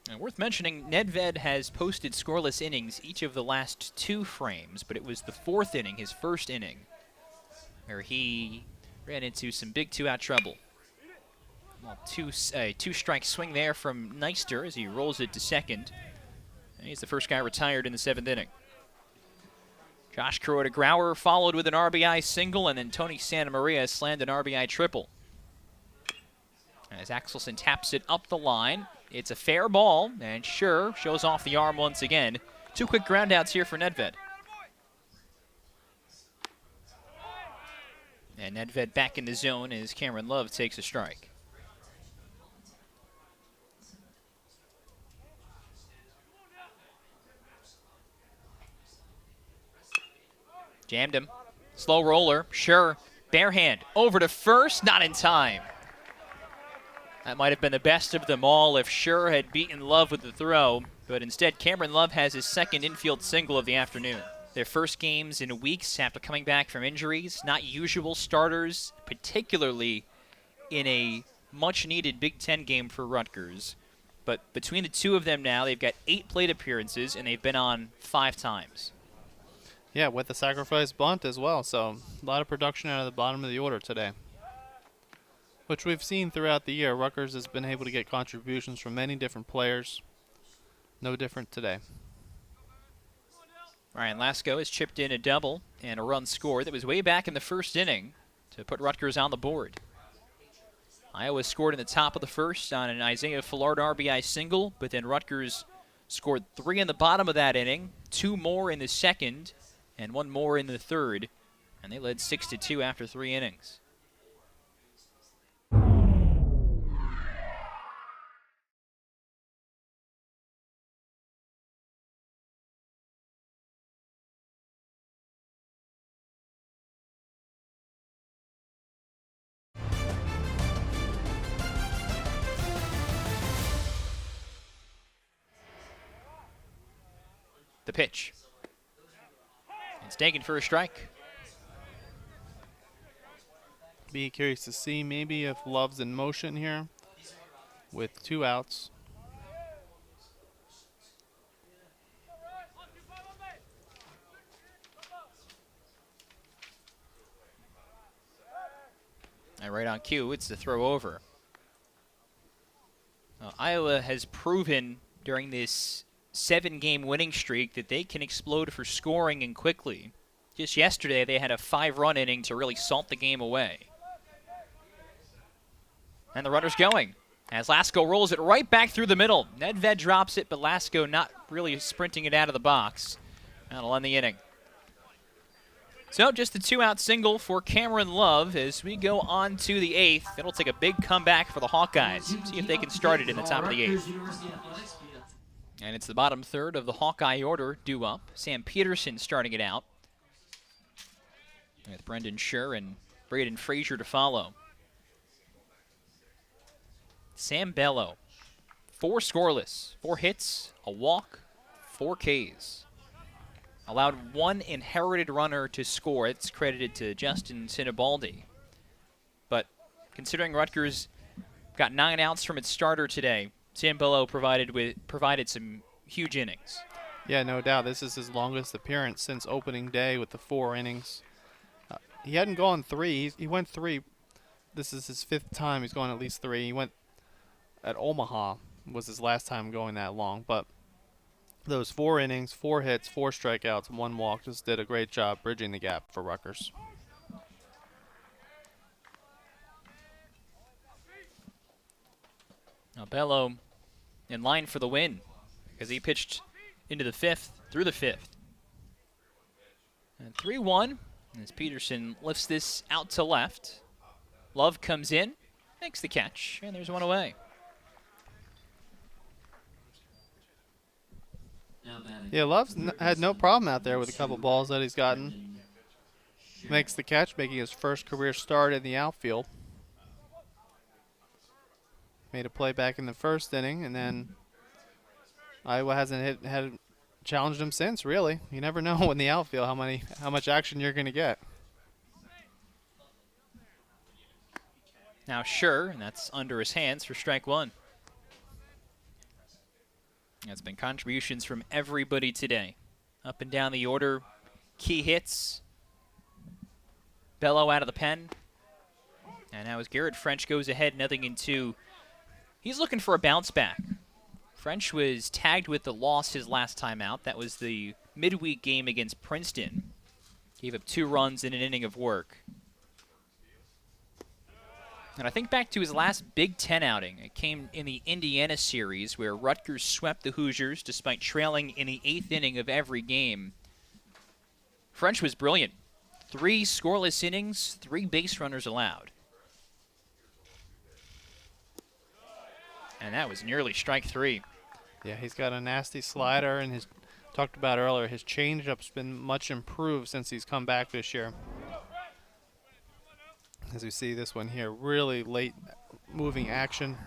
And worth mentioning, Nedved has posted scoreless innings each of the last 2 frames, but it was the 4th inning, his first inning, where he ran into some big 2-out trouble. Well, two-strike swing there from Neister as he rolls it to second. And he's the first guy retired in the 7th inning. Josh Kuroda-Grauer followed with an RBI single, and then Tony Santamaria slammed an RBI triple. As Axelson taps it up the line, it's a fair ball, and Sure shows off the arm once again. 2 quick groundouts here for Nedved. And Nedved back in the zone as Cameron Love takes a strike. Jammed him. Slow roller. Sure. Bare hand. Over to first. Not in time. That might have been the best of them all if Sure had beaten Love with the throw. But instead, Cameron Love has his 2nd infield single of the afternoon. Their first games in weeks after coming back from injuries. Not usual starters, particularly in a much-needed Big Ten game for Rutgers. But between the 2 of them now, they've got 8 plate appearances, and they've been on 5 times.
Yeah, with the sacrifice bunt as well, so a lot of production out of the bottom of the order today. Which we've seen throughout the year. Rutgers has been able to get contributions from many different players. No different today.
Ryan Lasko has chipped in a double and a run scored that was way back in the 1st inning to put Rutgers on the board. Iowa scored in the top of the 1st on an Isaiah Fallard RBI single, but then Rutgers scored 3 in the bottom of that inning, 2 more in the 2nd, and one more in the third, and they led 6-2 after 3 innings. The pitch. It's taken for a strike.
Be curious to see maybe if Love's in motion here with 2 outs.
And right on cue, it's the throw over. Iowa has proven during this 7-game winning streak that they can explode for scoring and quickly. Just yesterday, they had a 5-run inning to really salt the game away. And the runner's going, as Lasko rolls it right back through the middle. Nedved drops it, but Lasko not really sprinting it out of the box. That'll end the inning. So just the 2-out single for Cameron Love as we go on to the 8th. It'll take a big comeback for the Hawkeyes. See if they can start it in the top of the 8th. And it's the bottom third of the Hawkeye order due up. Sam Peterson starting it out, with Brendan Scher and Braden Frazier to follow. Sam Bello, 4 scoreless, 4 hits, a walk, 4 Ks. Allowed 1 inherited runner to score. It's credited to Justin Sinibaldi. But considering Rutgers got 9 outs from its starter today, Sam Bello provided some huge innings.
Yeah, no doubt. This is his longest appearance since opening day with the 4 innings. He hadn't gone 3. He went 3. This is his 5th time he's gone at least 3. He went at Omaha, was his last time going that long. But those 4 innings, 4 hits, 4 strikeouts, 1 walk just did a great job bridging the gap for Rutgers.
Now Bello in line for the win because he pitched into the 5th, through the 5th. And 3-1 as Peterson lifts this out to left. Love comes in, makes the catch, and there's 1 away.
Yeah, Love's had no problem out there with a couple balls that he's gotten. Makes the catch, making his first career start in the outfield. Made a play back in the 1st inning, and then Iowa hasn't challenged him since, really. You never know in the outfield how much action you're going to get.
Now Scher, and that's under his hands for strike 1. That's been contributions from everybody today. Up and down the order, key hits. Bello out of the pen. And now as Garrett French goes ahead, 0-2, he's looking for a bounce back. French was tagged with the loss his last time out. That was the midweek game against Princeton. Gave up 2 runs in an inning of work. And I think back to his last Big Ten outing. It came in the Indiana series where Rutgers swept the Hoosiers despite trailing in the 8th inning of every game. French was brilliant. 3 scoreless innings, 3 base runners allowed. And that was nearly strike 3.
Yeah, he's got a nasty slider, and his talked about earlier, his changeup's been much improved since he's come back this year. As we see this one here, really late moving action.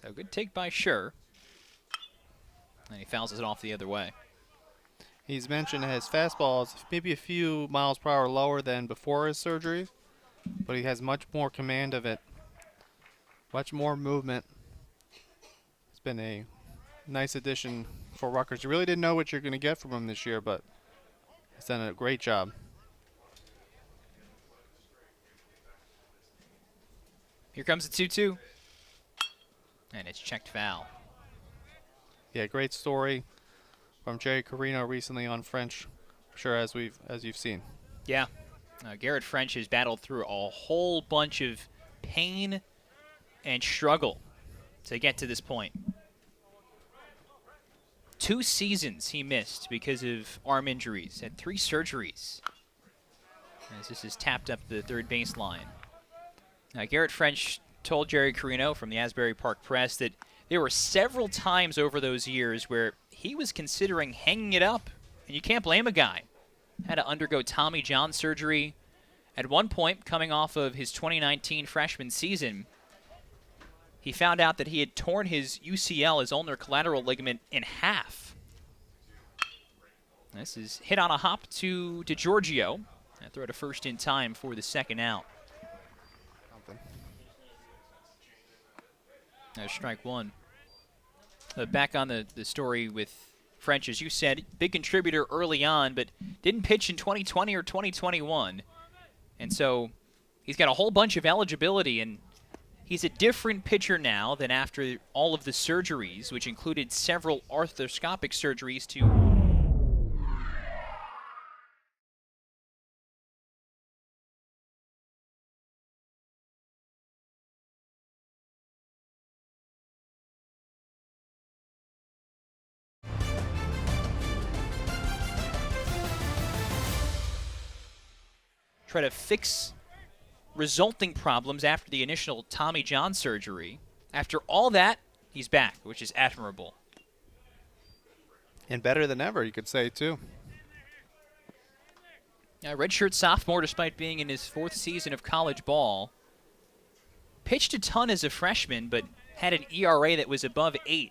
A good take by Scher. And he fouls it off the other way.
He's mentioned his fastball is maybe a few miles per hour lower than before his surgery, but he has much more command of it, much more movement. It's been a nice addition for Rutgers. You really didn't know what you're going to get from him this year, but he's done a great job.
Here comes the 2-2. And it's checked foul.
Yeah, great story from Jerry Carino recently on French, I'm sure as you've seen.
Yeah. Garrett French has battled through a whole bunch of pain and struggle to get to this point. 2 seasons he missed because of arm injuries. Had 3 surgeries. As this is tapped up the third baseline. Now, Garrett French told Jerry Carino from the Asbury Park Press that there were several times over those years where he was considering hanging it up, and you can't blame a guy. Had to undergo Tommy John surgery. At one point, coming off of his 2019 freshman season, he found out that he had torn his UCL, his ulnar collateral ligament, in half. This is hit on a hop to DiGiorgio. And throw to first in time for the second out. There's strike one. Back on the story with French, as you said, big contributor early on, but didn't pitch in 2020 or 2021. And so he's got a whole bunch of eligibility, and he's a different pitcher now than after all of the surgeries, which included several arthroscopic surgeries to try to fix resulting problems after the initial Tommy John surgery. After all that, he's back, which is admirable.
And better than ever, you could say, too.
Redshirt sophomore, despite being in his 4th season of college ball. Pitched a ton as a freshman, but had an ERA that was above 8.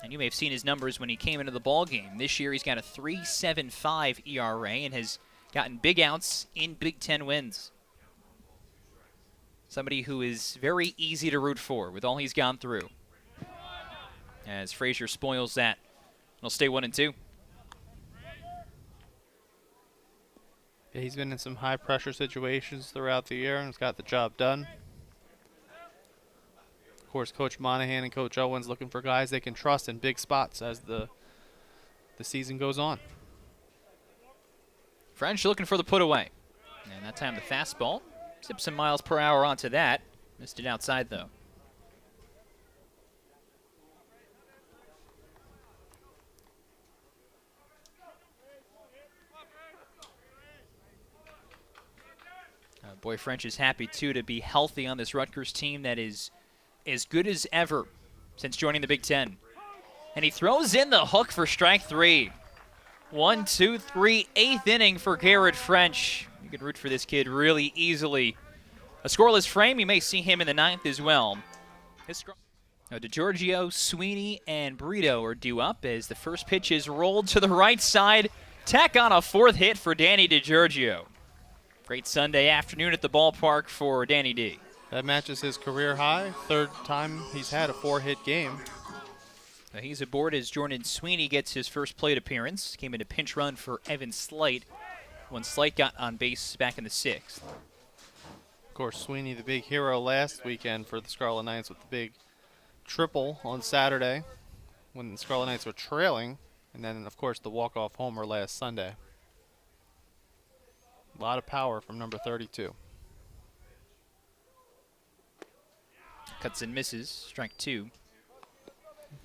And you may have seen his numbers when he came into the ball game. This year he's got a 3.75 ERA and has gotten big outs in Big Ten wins. Somebody who is very easy to root for with all he's gone through. As Frazier spoils that, it'll stay 1-2.
Yeah, he's been in some high-pressure situations throughout the year and has got the job done. Of course, Coach Monahan and Coach Owens looking for guys they can trust in big spots as the season goes on.
French looking for the put away. And that time the fastball. Zipped some miles per hour onto that. Missed it outside, though. Boy, French is happy, too, to be healthy on this Rutgers team that is as good as ever since joining the Big Ten. And he throws in the hook for strike 3. 1, 2, 3, 8th inning for Garrett French. You can root for this kid really easily. A scoreless frame, you may see him in the 9th as well. DiGiorgio, Sweeney, and Brito are due up as the first pitch is rolled to the right side. Tack on a 4th hit for Danny DiGiorgio. Great Sunday afternoon at the ballpark for Danny D.
That matches his career high. 3rd time he's had a 4-hit game.
He's aboard as Jordan Sweeney gets his first plate appearance. Came in a pinch run for Evan Slight when Slight got on base back in the 6th.
Of course, Sweeney, the big hero last weekend for the Scarlet Knights with the big triple on Saturday when the Scarlet Knights were trailing. And then, of course, the walk-off homer last Sunday. A lot of power from number 32.
Cuts and misses, strike 2.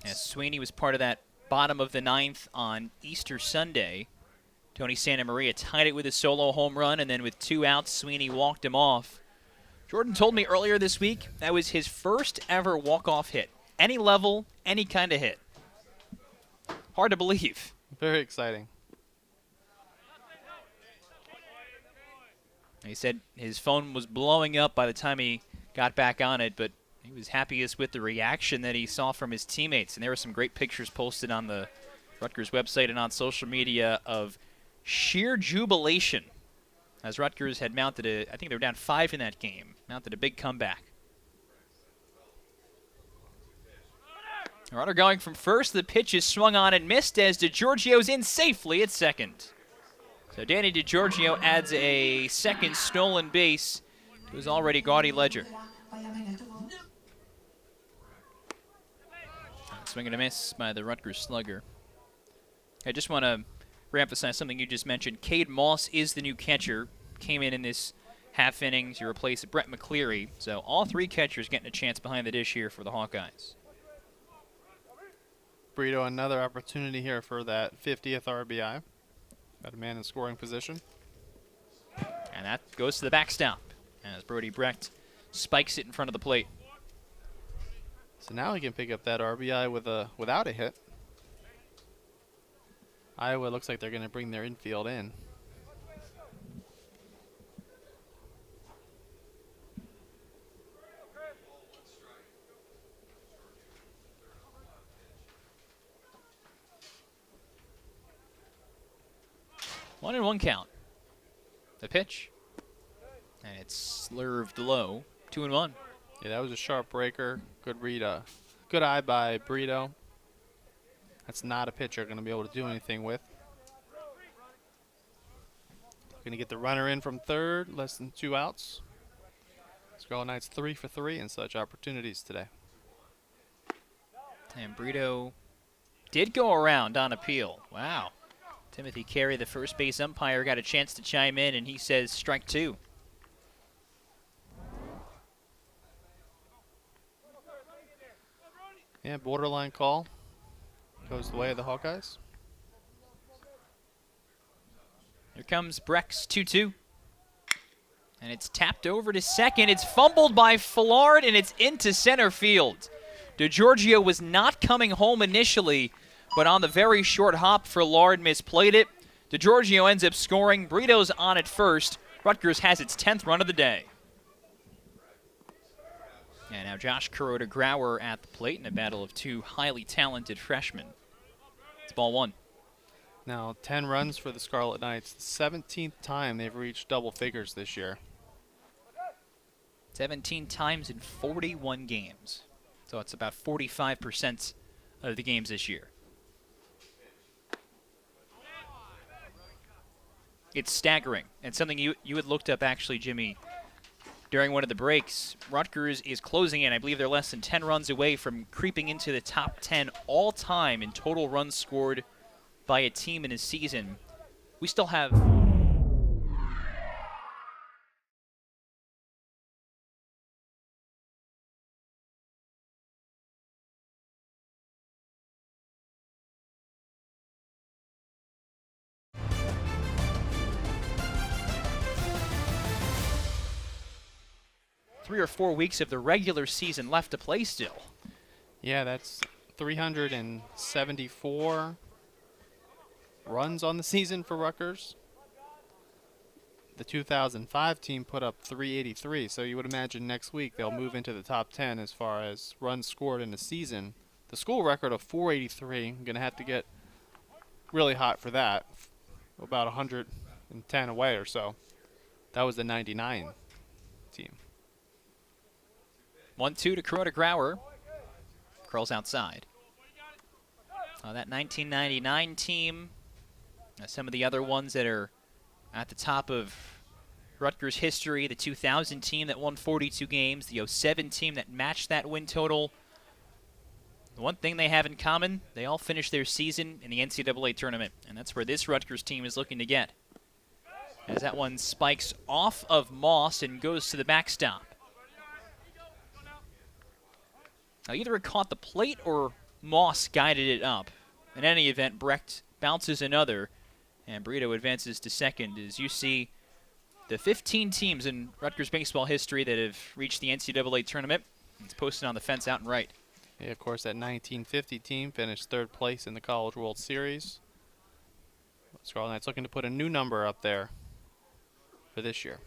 As Sweeney was part of that bottom of the 9th on Easter Sunday. Tony Santa Maria tied it with a solo home run, and then with 2 outs, Sweeney walked him off. Jordan told me earlier this week that was his first ever walk-off hit. Any level, any kind of hit. Hard to believe.
Very exciting.
He said his phone was blowing up by the time he got back on it, but he was happiest with the reaction that he saw from his teammates. And there were some great pictures posted on the Rutgers website and on social media of sheer jubilation as Rutgers had mounted I think they were down 5 in that game, mounted a big comeback. The runner going from first, the pitch is swung on and missed as DiGiorgio's in safely at second. So Danny DiGiorgio adds a second stolen base to his already gaudy ledger. Swing and a miss by the Rutgers slugger. I just want to reemphasize something you just mentioned. Cade Moss is the new catcher. Came in this half inning to replace Brett McCleary. So all 3 catchers getting a chance behind the dish here for the Hawkeyes.
Brito another opportunity here for that 50th RBI. Got a man in scoring position.
And that goes to the backstop as Brody Brecht spikes it in front of the plate.
So now he can pick up that RBI without a hit. Iowa looks like they're going to bring their infield in.
One and one count. The pitch. And it's slurved low. 2-1.
Yeah, that was a sharp breaker. Good read. Good eye by Brito. That's not a pitcher going to be able to do anything with. Going to get the runner in from third. Less than 2 outs. Scarlet Knights 3 for 3 in such opportunities today.
And Brito did go around on appeal. Wow. Timothy Carey, the first base umpire, got a chance to chime in, and he says strike 2.
Yeah, borderline call. Goes the way of the Hawkeyes.
Here comes Brecht's 2-2. And it's tapped over to second. It's fumbled by Fillard, and it's into center field. DeGiorgio was not coming home initially, but on the very short hop, Fillard misplayed it. DeGiorgio ends up scoring. Brito's on at first. Rutgers has its 10th run of the day. And now Josh Kuroda-Grauer at the plate in a battle of 2 highly talented freshmen. It's ball 1.
Now 10 runs for the Scarlet Knights. 17th time they've reached double figures this year.
17 times in 41 games. So it's about 45% of the games this year. It's staggering, and something you had looked up actually, Jimmy, during one of the breaks. Rutgers is closing in. I believe they're less than 10 runs away from creeping into the top 10 all-time in total runs scored by a team in a season. We still have... three or 4 weeks of the regular season left to play still.
Yeah, that's 374 runs on the season for Rutgers. The 2005 team put up 383, so you would imagine next week they'll move into the top 10 as far as runs scored in the season. The school record of 483, I'm going to have to get really hot for that, about 110 away or so. That was the 99 team.
1-2 to Kuroda-Grauer. Curls outside. That 1999 team, some of the other ones that are at the top of Rutgers history, the 2000 team that won 42 games, the 07 team that matched that win total. The one thing they have in common, they all finished their season in the NCAA tournament, and that's where this Rutgers team is looking to get. As that one spikes off of Moss and goes to the backstop. Now, either it caught the plate or Moss guided it up. In any event, Brecht bounces another, and Brito advances to second. As you see, the 15 teams in Rutgers baseball history that have reached the NCAA tournament, it's posted on the fence out and right.
Yeah, of course, that 1950 team finished 3rd place in the College World Series. Scarlet Knights looking to put a new number up there for this year.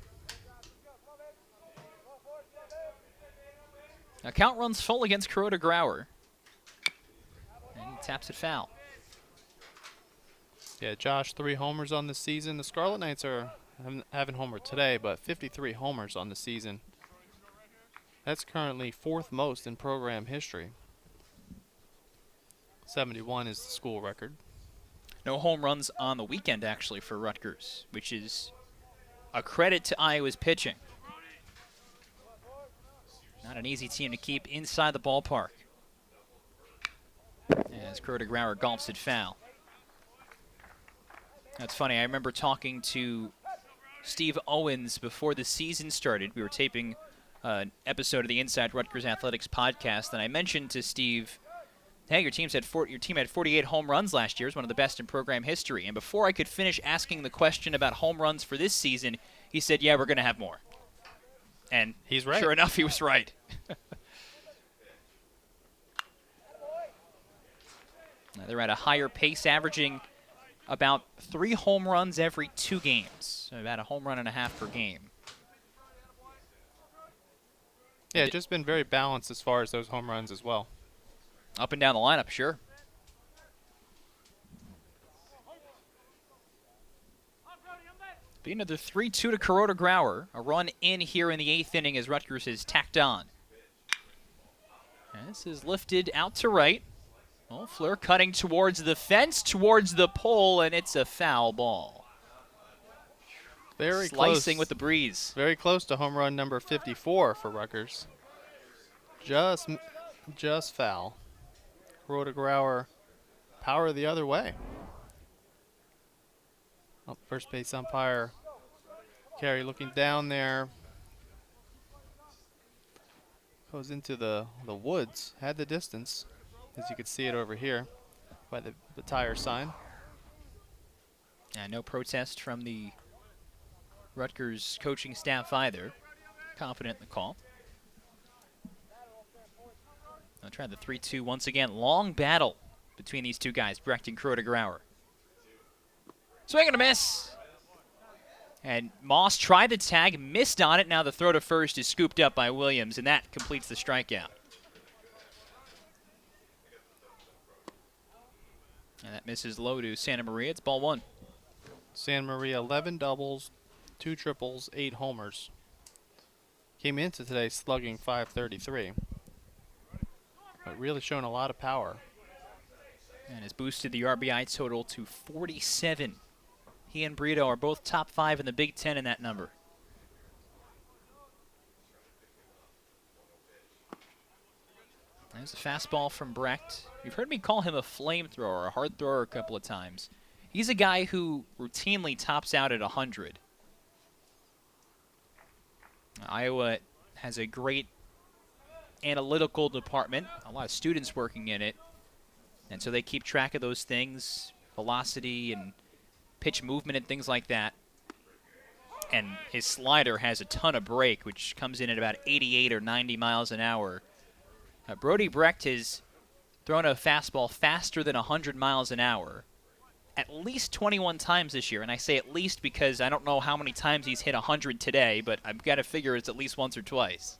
Now count runs full against Kuroda-Grauer. And he taps it foul.
Yeah, Josh, 3 homers on the season. The Scarlet Knights haven't homered today, but 53 homers on the season. That's currently 4th most in program history. 71 is the school record.
No home runs on the weekend, actually, for Rutgers, which is a credit to Iowa's pitching. Not an easy team to keep inside the ballpark. As Kuroda-Grauer golfs it foul. That's funny. I remember talking to Steve Owens before the season started. We were taping an episode of the Inside Rutgers Athletics podcast, and I mentioned to Steve hey, your team had 48 home runs last year. It's one of the best in program history. And before I could finish asking the question about home runs for this season, he said, yeah, we're going to have more. And
he's right.
Sure enough, he was right. Now they're at a higher pace, averaging about 3 home runs every 2 games. So about a home run and a half per game.
Yeah, just been very balanced as far as those home runs as well.
Up and down the lineup, sure. Be another 3-2 to Kuroda Grauer. A run in here in the 8th inning as Rutgers is tacked on. And this is lifted out to right. Oh, Fleur cutting towards the fence, towards the pole, and it's a foul ball.
Very
Slicing
close.
with the breeze.
Very close to home run number 54 for Rutgers. Just foul. Kuroda Grauer, power the other way. Oh, first base umpire Carey looking down there. Goes into the woods. Had the distance, as you can see it over here by the tire sign.
And no protest from the Rutgers coaching staff either. Confident in the call. I'll try the 3-2 once again. Long battle between these two guys, Brecht and Kuroda Grauer. Swing and a miss. And Moss tried the tag, missed on it. Now the throw to first is scooped up by Williams, and that completes the strikeout. And that misses low to Santa Maria. It's ball 1.
Santa Maria 11 doubles, 2 triples, 8 homers. Came into today slugging .533. But really showing a lot of power.
And has boosted the RBI total to 47. He and Brito are both top 5 in the Big Ten in that number. There's a fastball from Brecht. You've heard me call him a flamethrower, a hard thrower a couple of times. He's a guy who routinely tops out at 100. Iowa has a great analytical department, a lot of students working in it, and so they keep track of those things, velocity and pitch movement and things like that. And his slider has a ton of break, which comes in at about 88 or 90 miles an hour. Brody Brecht has thrown a fastball faster than 100 miles an hour at least 21 times this year. And I say at least because I don't know how many times he's hit 100 today, but I've got to figure it's at least once or twice.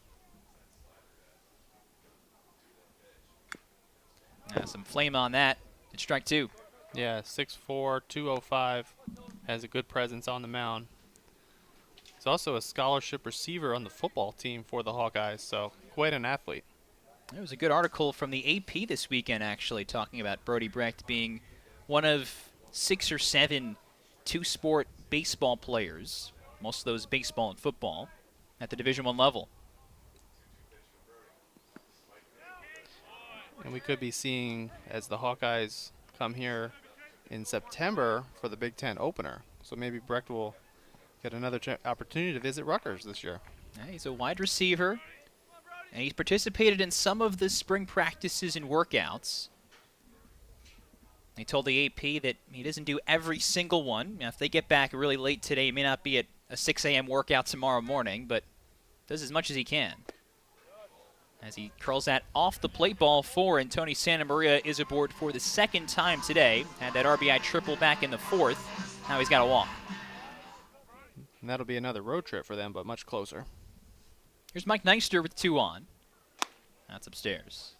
Some flame on that. It's strike 2.
Yeah, 6'4", 205. Has a good presence on the mound. He's also a scholarship receiver on the football team for the Hawkeyes, so quite an athlete.
There was a good article from the AP this weekend, actually, talking about Brody Brecht being one of 6 or 7 two-sport baseball players, most of those baseball and football, at the Division I level.
And we could be seeing, as the Hawkeyes come here in September for the Big Ten opener. So maybe Brecht will get another opportunity to visit Rutgers this year.
Yeah, he's a wide receiver, and he's participated in some of the spring practices and workouts. He told the AP that he doesn't do every single one. Now, if they get back really late today, it may not be at a 6 a.m. workout tomorrow morning, but does as much as he can. As he curls that off the plate, ball 4, and Tony Santa Maria is aboard for the 2nd time today. Had that RBI triple back in the 4th. Now he's got to walk.
And that'll be another road trip for them, but much closer.
Here's Mike Neister with 2 on. That's upstairs.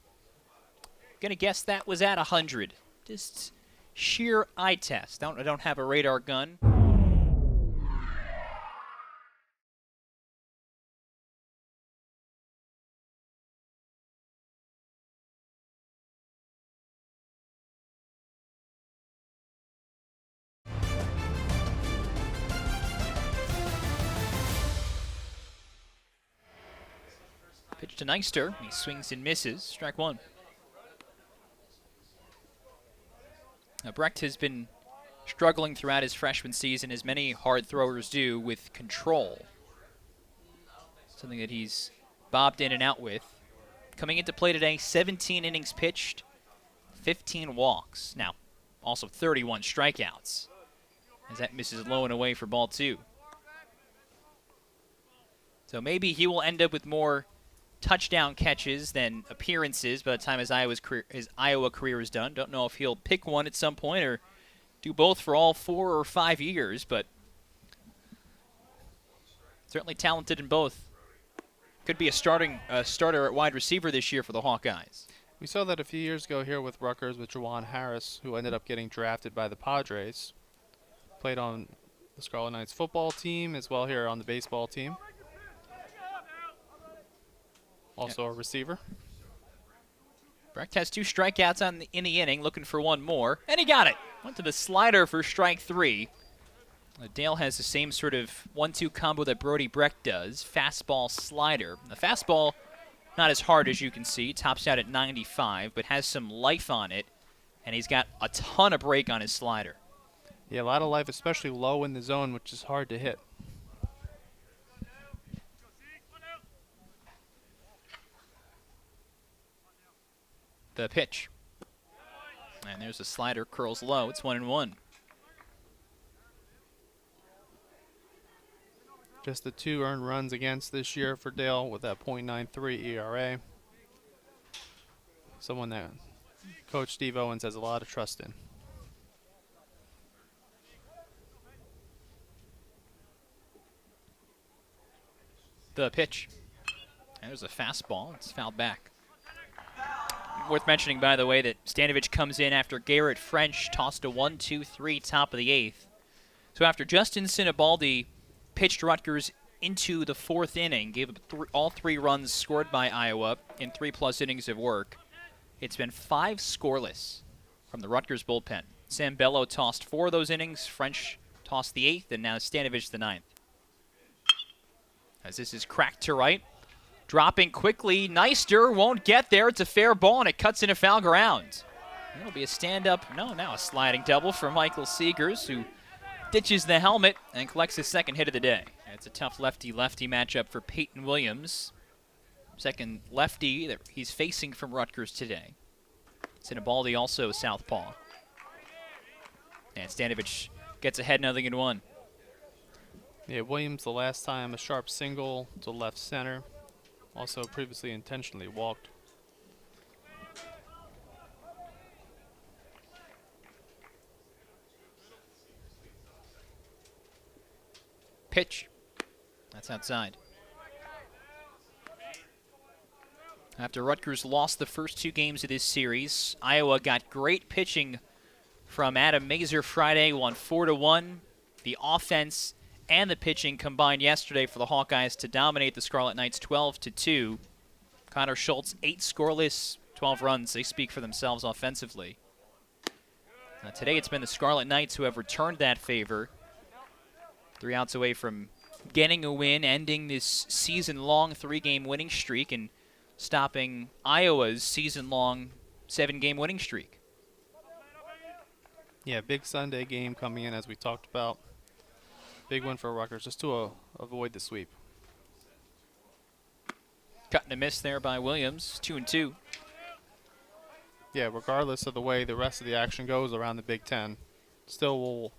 Gonna guess that was at 100. Just sheer eye test. I don't have a radar gun. Pitch to Neister. He swings and misses. Strike 1. Now, Brecht has been struggling throughout his freshman season, as many hard throwers do, with control. Something that he's bobbed in and out with. Coming into play today, 17 innings pitched, 15 walks. Now, also 31 strikeouts, as that misses low and away for ball 2. So maybe he will end up with more touchdown catches than appearances by the time his Iowa career is done. Don't know if he'll pick one at some point or do both for all 4 or 5 years, but certainly talented in both. Could be a starter at wide receiver this year for the Hawkeyes.
We saw that a few years ago here with Rutgers with Juwan Harris, who ended up getting drafted by the Padres. Played on the Scarlet Knights football team as well here on the baseball team. Also a receiver.
Brecht has 2 strikeouts in the inning, looking for one more, and he got it. Went to the slider for strike 3. Dale has the same sort of 1-2 combo that Brody Brecht does, fastball, slider. The fastball, not as hard as you can see, tops out at 95, but has some life on it, and he's got a ton of break on his slider.
Yeah, a lot of life, especially low in the zone, which is hard to hit.
The pitch. And there's a slider, curls low. It's 1-1.
Just the 2 earned runs against this year for Dale with that .93 ERA. Someone that Coach Steve Owens has a lot of trust in.
The pitch. And there's a fastball. It's fouled back. Worth mentioning, by the way, that Stanovich comes in after Garrett French tossed a 1-2-3 top of the 8th. So after Justin Sinibaldi pitched Rutgers into the 4th inning, gave up all 3 runs scored by Iowa in 3+ innings of work, it's been 5 scoreless from the Rutgers bullpen. Sam Bello tossed 4 of those innings, French tossed the 8th, and now Stanovich the 9th. As this is cracked to right. Dropping quickly, Neister won't get there. It's a fair ball, and it cuts into foul ground. It'll be a stand-up, now a sliding double for Michael Seegers, who ditches the helmet and collects his 2nd hit of the day. It's a tough lefty-lefty matchup for Peyton Williams. 2nd lefty that he's facing from Rutgers today. Sinibaldi also southpaw. And Stanovich gets ahead 0-1.
Yeah, Williams the last time a sharp single to left center. Also previously intentionally walked.
Pitch. That's outside. After Rutgers lost the first 2 games of this series, Iowa got great pitching from Adam Mazur Friday, won 4-1. The offense and the pitching combined yesterday for the Hawkeyes to dominate the Scarlet Knights 12-2. Connor Schultz, 8 scoreless, 12 runs. They speak for themselves offensively. Today it's been the Scarlet Knights who have returned that favor. 3 outs away from getting a win, ending this season-long 3-game winning streak and stopping Iowa's season-long 7-game winning streak.
Yeah, big Sunday game coming in as we talked about. Big win for Rutgers just to avoid the sweep.
Cut and a miss there by Williams, 2-2.
Yeah, regardless of the way the rest of the action goes around the Big Ten, still will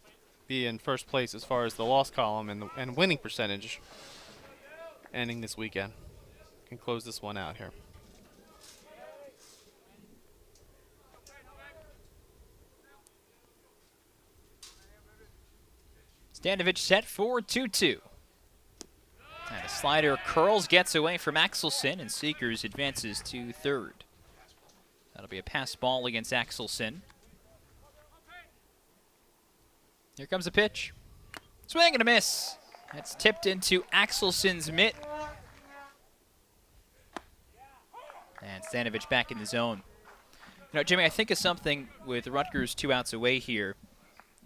be in first place as far as the loss column and winning percentage ending this weekend. Can close this one out here.
Stanovich set for 2-2. And a slider curls, gets away from Axelson, and Seegers advances to 3rd. That'll be a pass ball against Axelson. Here comes a pitch. Swing and a miss. That's tipped into Axelson's mitt. And Stanovich back in the zone. You know, Jimmy, I think of something with Rutgers 2 outs away here.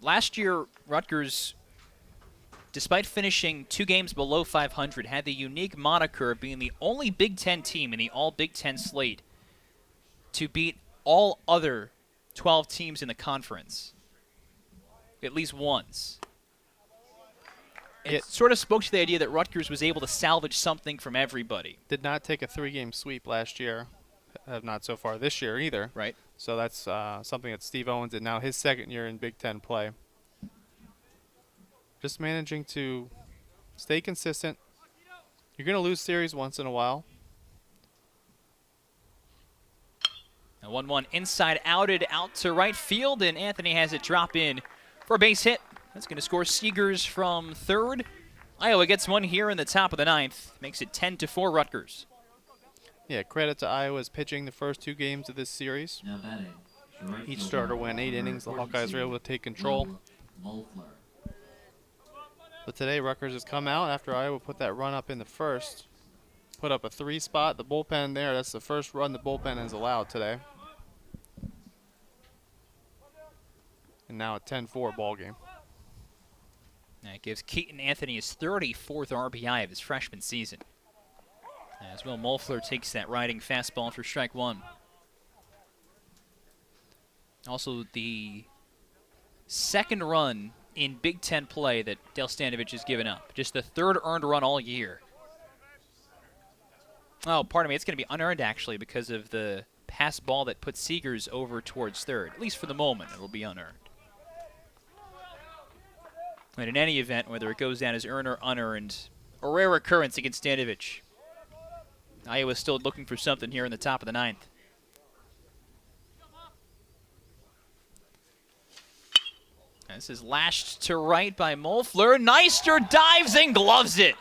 Last year, Rutgers, despite finishing 2 games below 500, had the unique moniker of being the only Big Ten team in the all-Big Ten slate to beat all other 12 teams in the conference, at least once. It sort of spoke to the idea that Rutgers was able to salvage something from everybody.
Did not take a 3-game sweep last year. Have not so far this year either.
Right.
So that's something that Steve Owens did now his second year in Big Ten play. Just managing to stay consistent. You're going to lose series once in a while.
A 1-1 inside outed out to right field, and Anthony has it drop in for a base hit. That's going to score Seegers from third. Iowa gets one here in the top of the ninth. Makes it 10-4 Rutgers.
Yeah, credit to Iowa's pitching the first 2 games of this series.
Now batting. Right
Each
fielder,
starter went 8
number
innings. The Hawkeyes were
42,
able to take control.
Mulfler.
But today, Rutgers has come out after Iowa put that run up in the first. Put up a 3 spot. The bullpen there, that's the first run the bullpen has allowed today. And now a 10-4 ball game.
That gives Keaton Anthony his 34th RBI of his freshman season. As Will Mulfler takes that riding fastball for strike one. Also, the second run in Big Ten play that Dale Stanovich has given up. Just the 3rd earned run all year. Oh, pardon me, it's going to be unearned, actually, because of the pass ball that puts Seegers over towards third. At least for the moment, it will be unearned. And in any event, whether it goes down as earned or unearned, a rare occurrence against Stanovich. Iowa's still looking for something here in the top of the ninth. This is lashed to right by Mulfler. Neister dives and gloves it.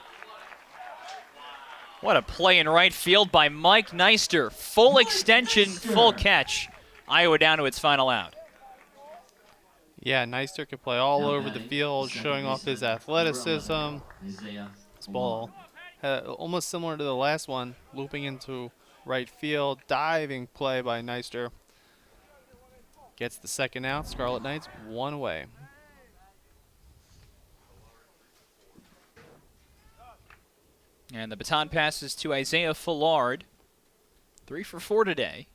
What a play in right field by Mike Neister. Full extension, full catch. Iowa down to its final out.
Yeah, Neister can play all over the field, showing off his athleticism. This ball, almost similar to the last one, looping into right field. Diving play by Neister. Gets the second out. Scarlet Knights 1 away.
And the baton passes to Isaiah Fullard. 3 for 4 today.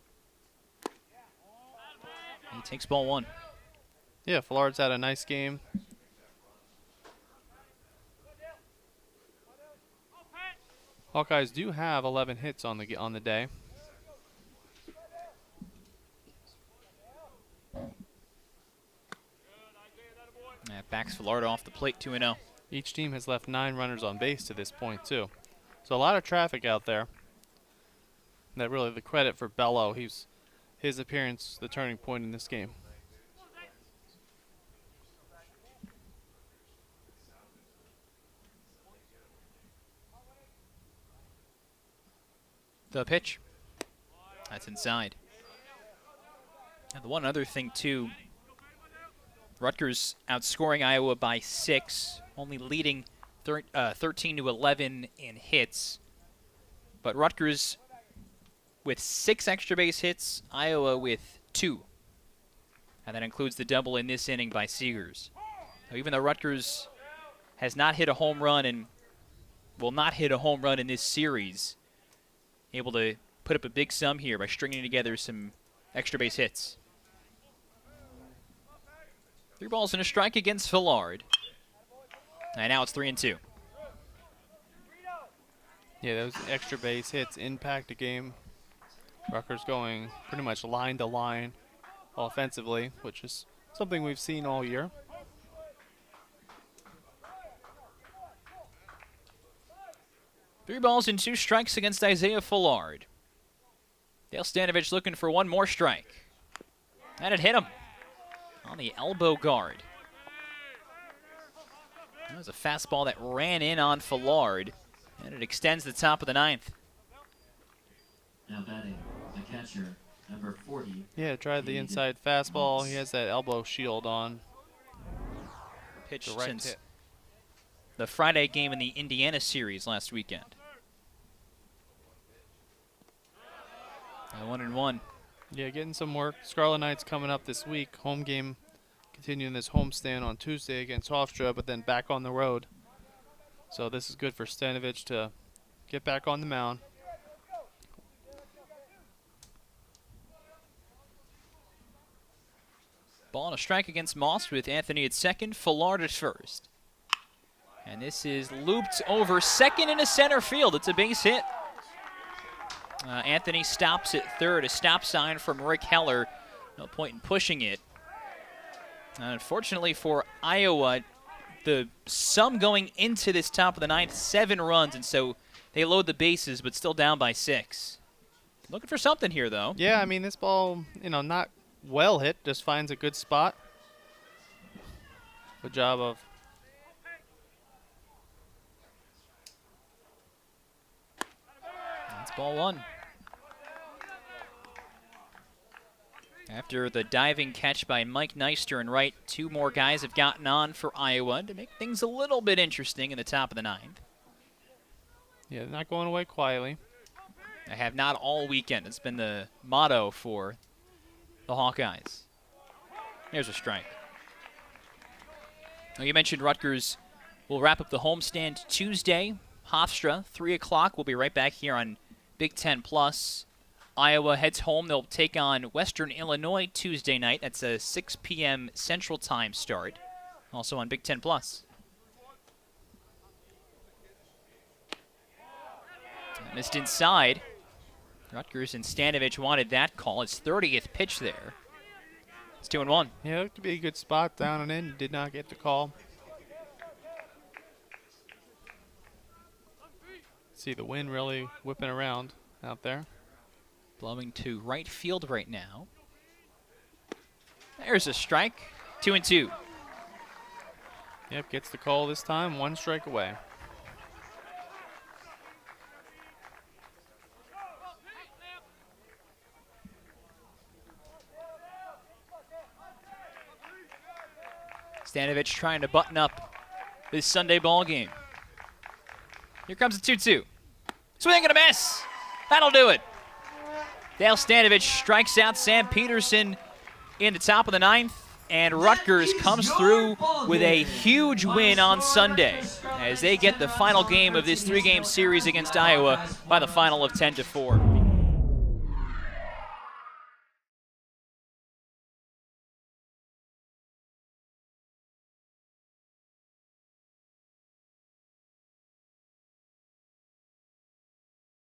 He takes ball 1.
Yeah, Fullard's had a nice game. Hawkeyes do have 11 hits on the day.
That backs Fullard off the plate 2-0.
Each team has left 9 runners on base to this point, too. So a lot of traffic out there. And that really the credit for Bello. His appearance, the turning point in this game.
The pitch. That's inside. And the one other thing, too, Rutgers outscoring Iowa by 6, only leading 13-11 in hits. But Rutgers with 6 extra base hits, Iowa with 2. And that includes the double in this inning by Seegers. Now, even though Rutgers has not hit a home run and will not hit a home run in this series, able to put up a big sum here by stringing together some extra base hits. 3 balls and a strike against Fullard. And now it's 3-2.
Yeah, those extra base hits impact the game. Rutgers going pretty much line to line offensively, which is something we've seen all year.
Three balls and 2 strikes against Isaiah Fullard. Dale Stanovich looking for one more strike. And it hit him on the elbow guard. That was a fastball that ran in on Fullard, and it extends the top of the ninth.
Now batting, the catcher, number 40.
Yeah, tried the inside fastball. He has that elbow shield on.
Pitched
The right
since
hit.
the Friday game in the Indiana series last weekend. 1-1.
Yeah, getting some work. Scarlet Knights coming up this week. Home game, continuing this homestand on Tuesday against Hofstra, but then back on the road. So this is good for Stanovich to get back on the mound.
Ball and a strike against Moss with Anthony at second, Fullard at first. And this is looped over second into center field. It's a base hit. Anthony stops at third, a stop sign from Rick Heller No point in pushing it. Unfortunately for Iowa, the sum going into this top of the ninth, 7 runs, and so they load the bases, but still down by 6. Looking for something here, though.
Yeah, I mean, this ball, not well hit, just finds a good spot. Good job of.
That's ball 1. After the diving catch by Mike Neister in right, 2 more guys have gotten on for Iowa to make things a little bit interesting in the top of the 9th.
Yeah, they're not going away quietly.
I have not all weekend. It's been the motto for the Hawkeyes. Here's a strike. Now, you mentioned Rutgers will wrap up the homestand Tuesday. Hofstra, 3 o'clock. We'll be right back here on Big Ten Plus. Iowa heads home. They'll take on Western Illinois Tuesday night. That's a 6 p.m. Central Time start. Also on Big Ten Plus. Missed inside. Rutgers and Stanovich wanted that call. His 30th pitch there. It's 2-1.
Yeah, it looked to be a good spot down and in. Did not get the call. See the wind really whipping around out there.
Blowing to right field right now. There's a strike. 2-2.
Yep, gets the call this time. 1 strike away.
Stanovich trying to button up this Sunday ball game. Here comes the 2-2. Swing and a miss. That'll do it. Dale Stanovich strikes out Sam Peterson in the top of the 9th, and Rutgers comes through with a huge win on Sunday as they get the final game of this 3-game series against Iowa by the final of 10-4.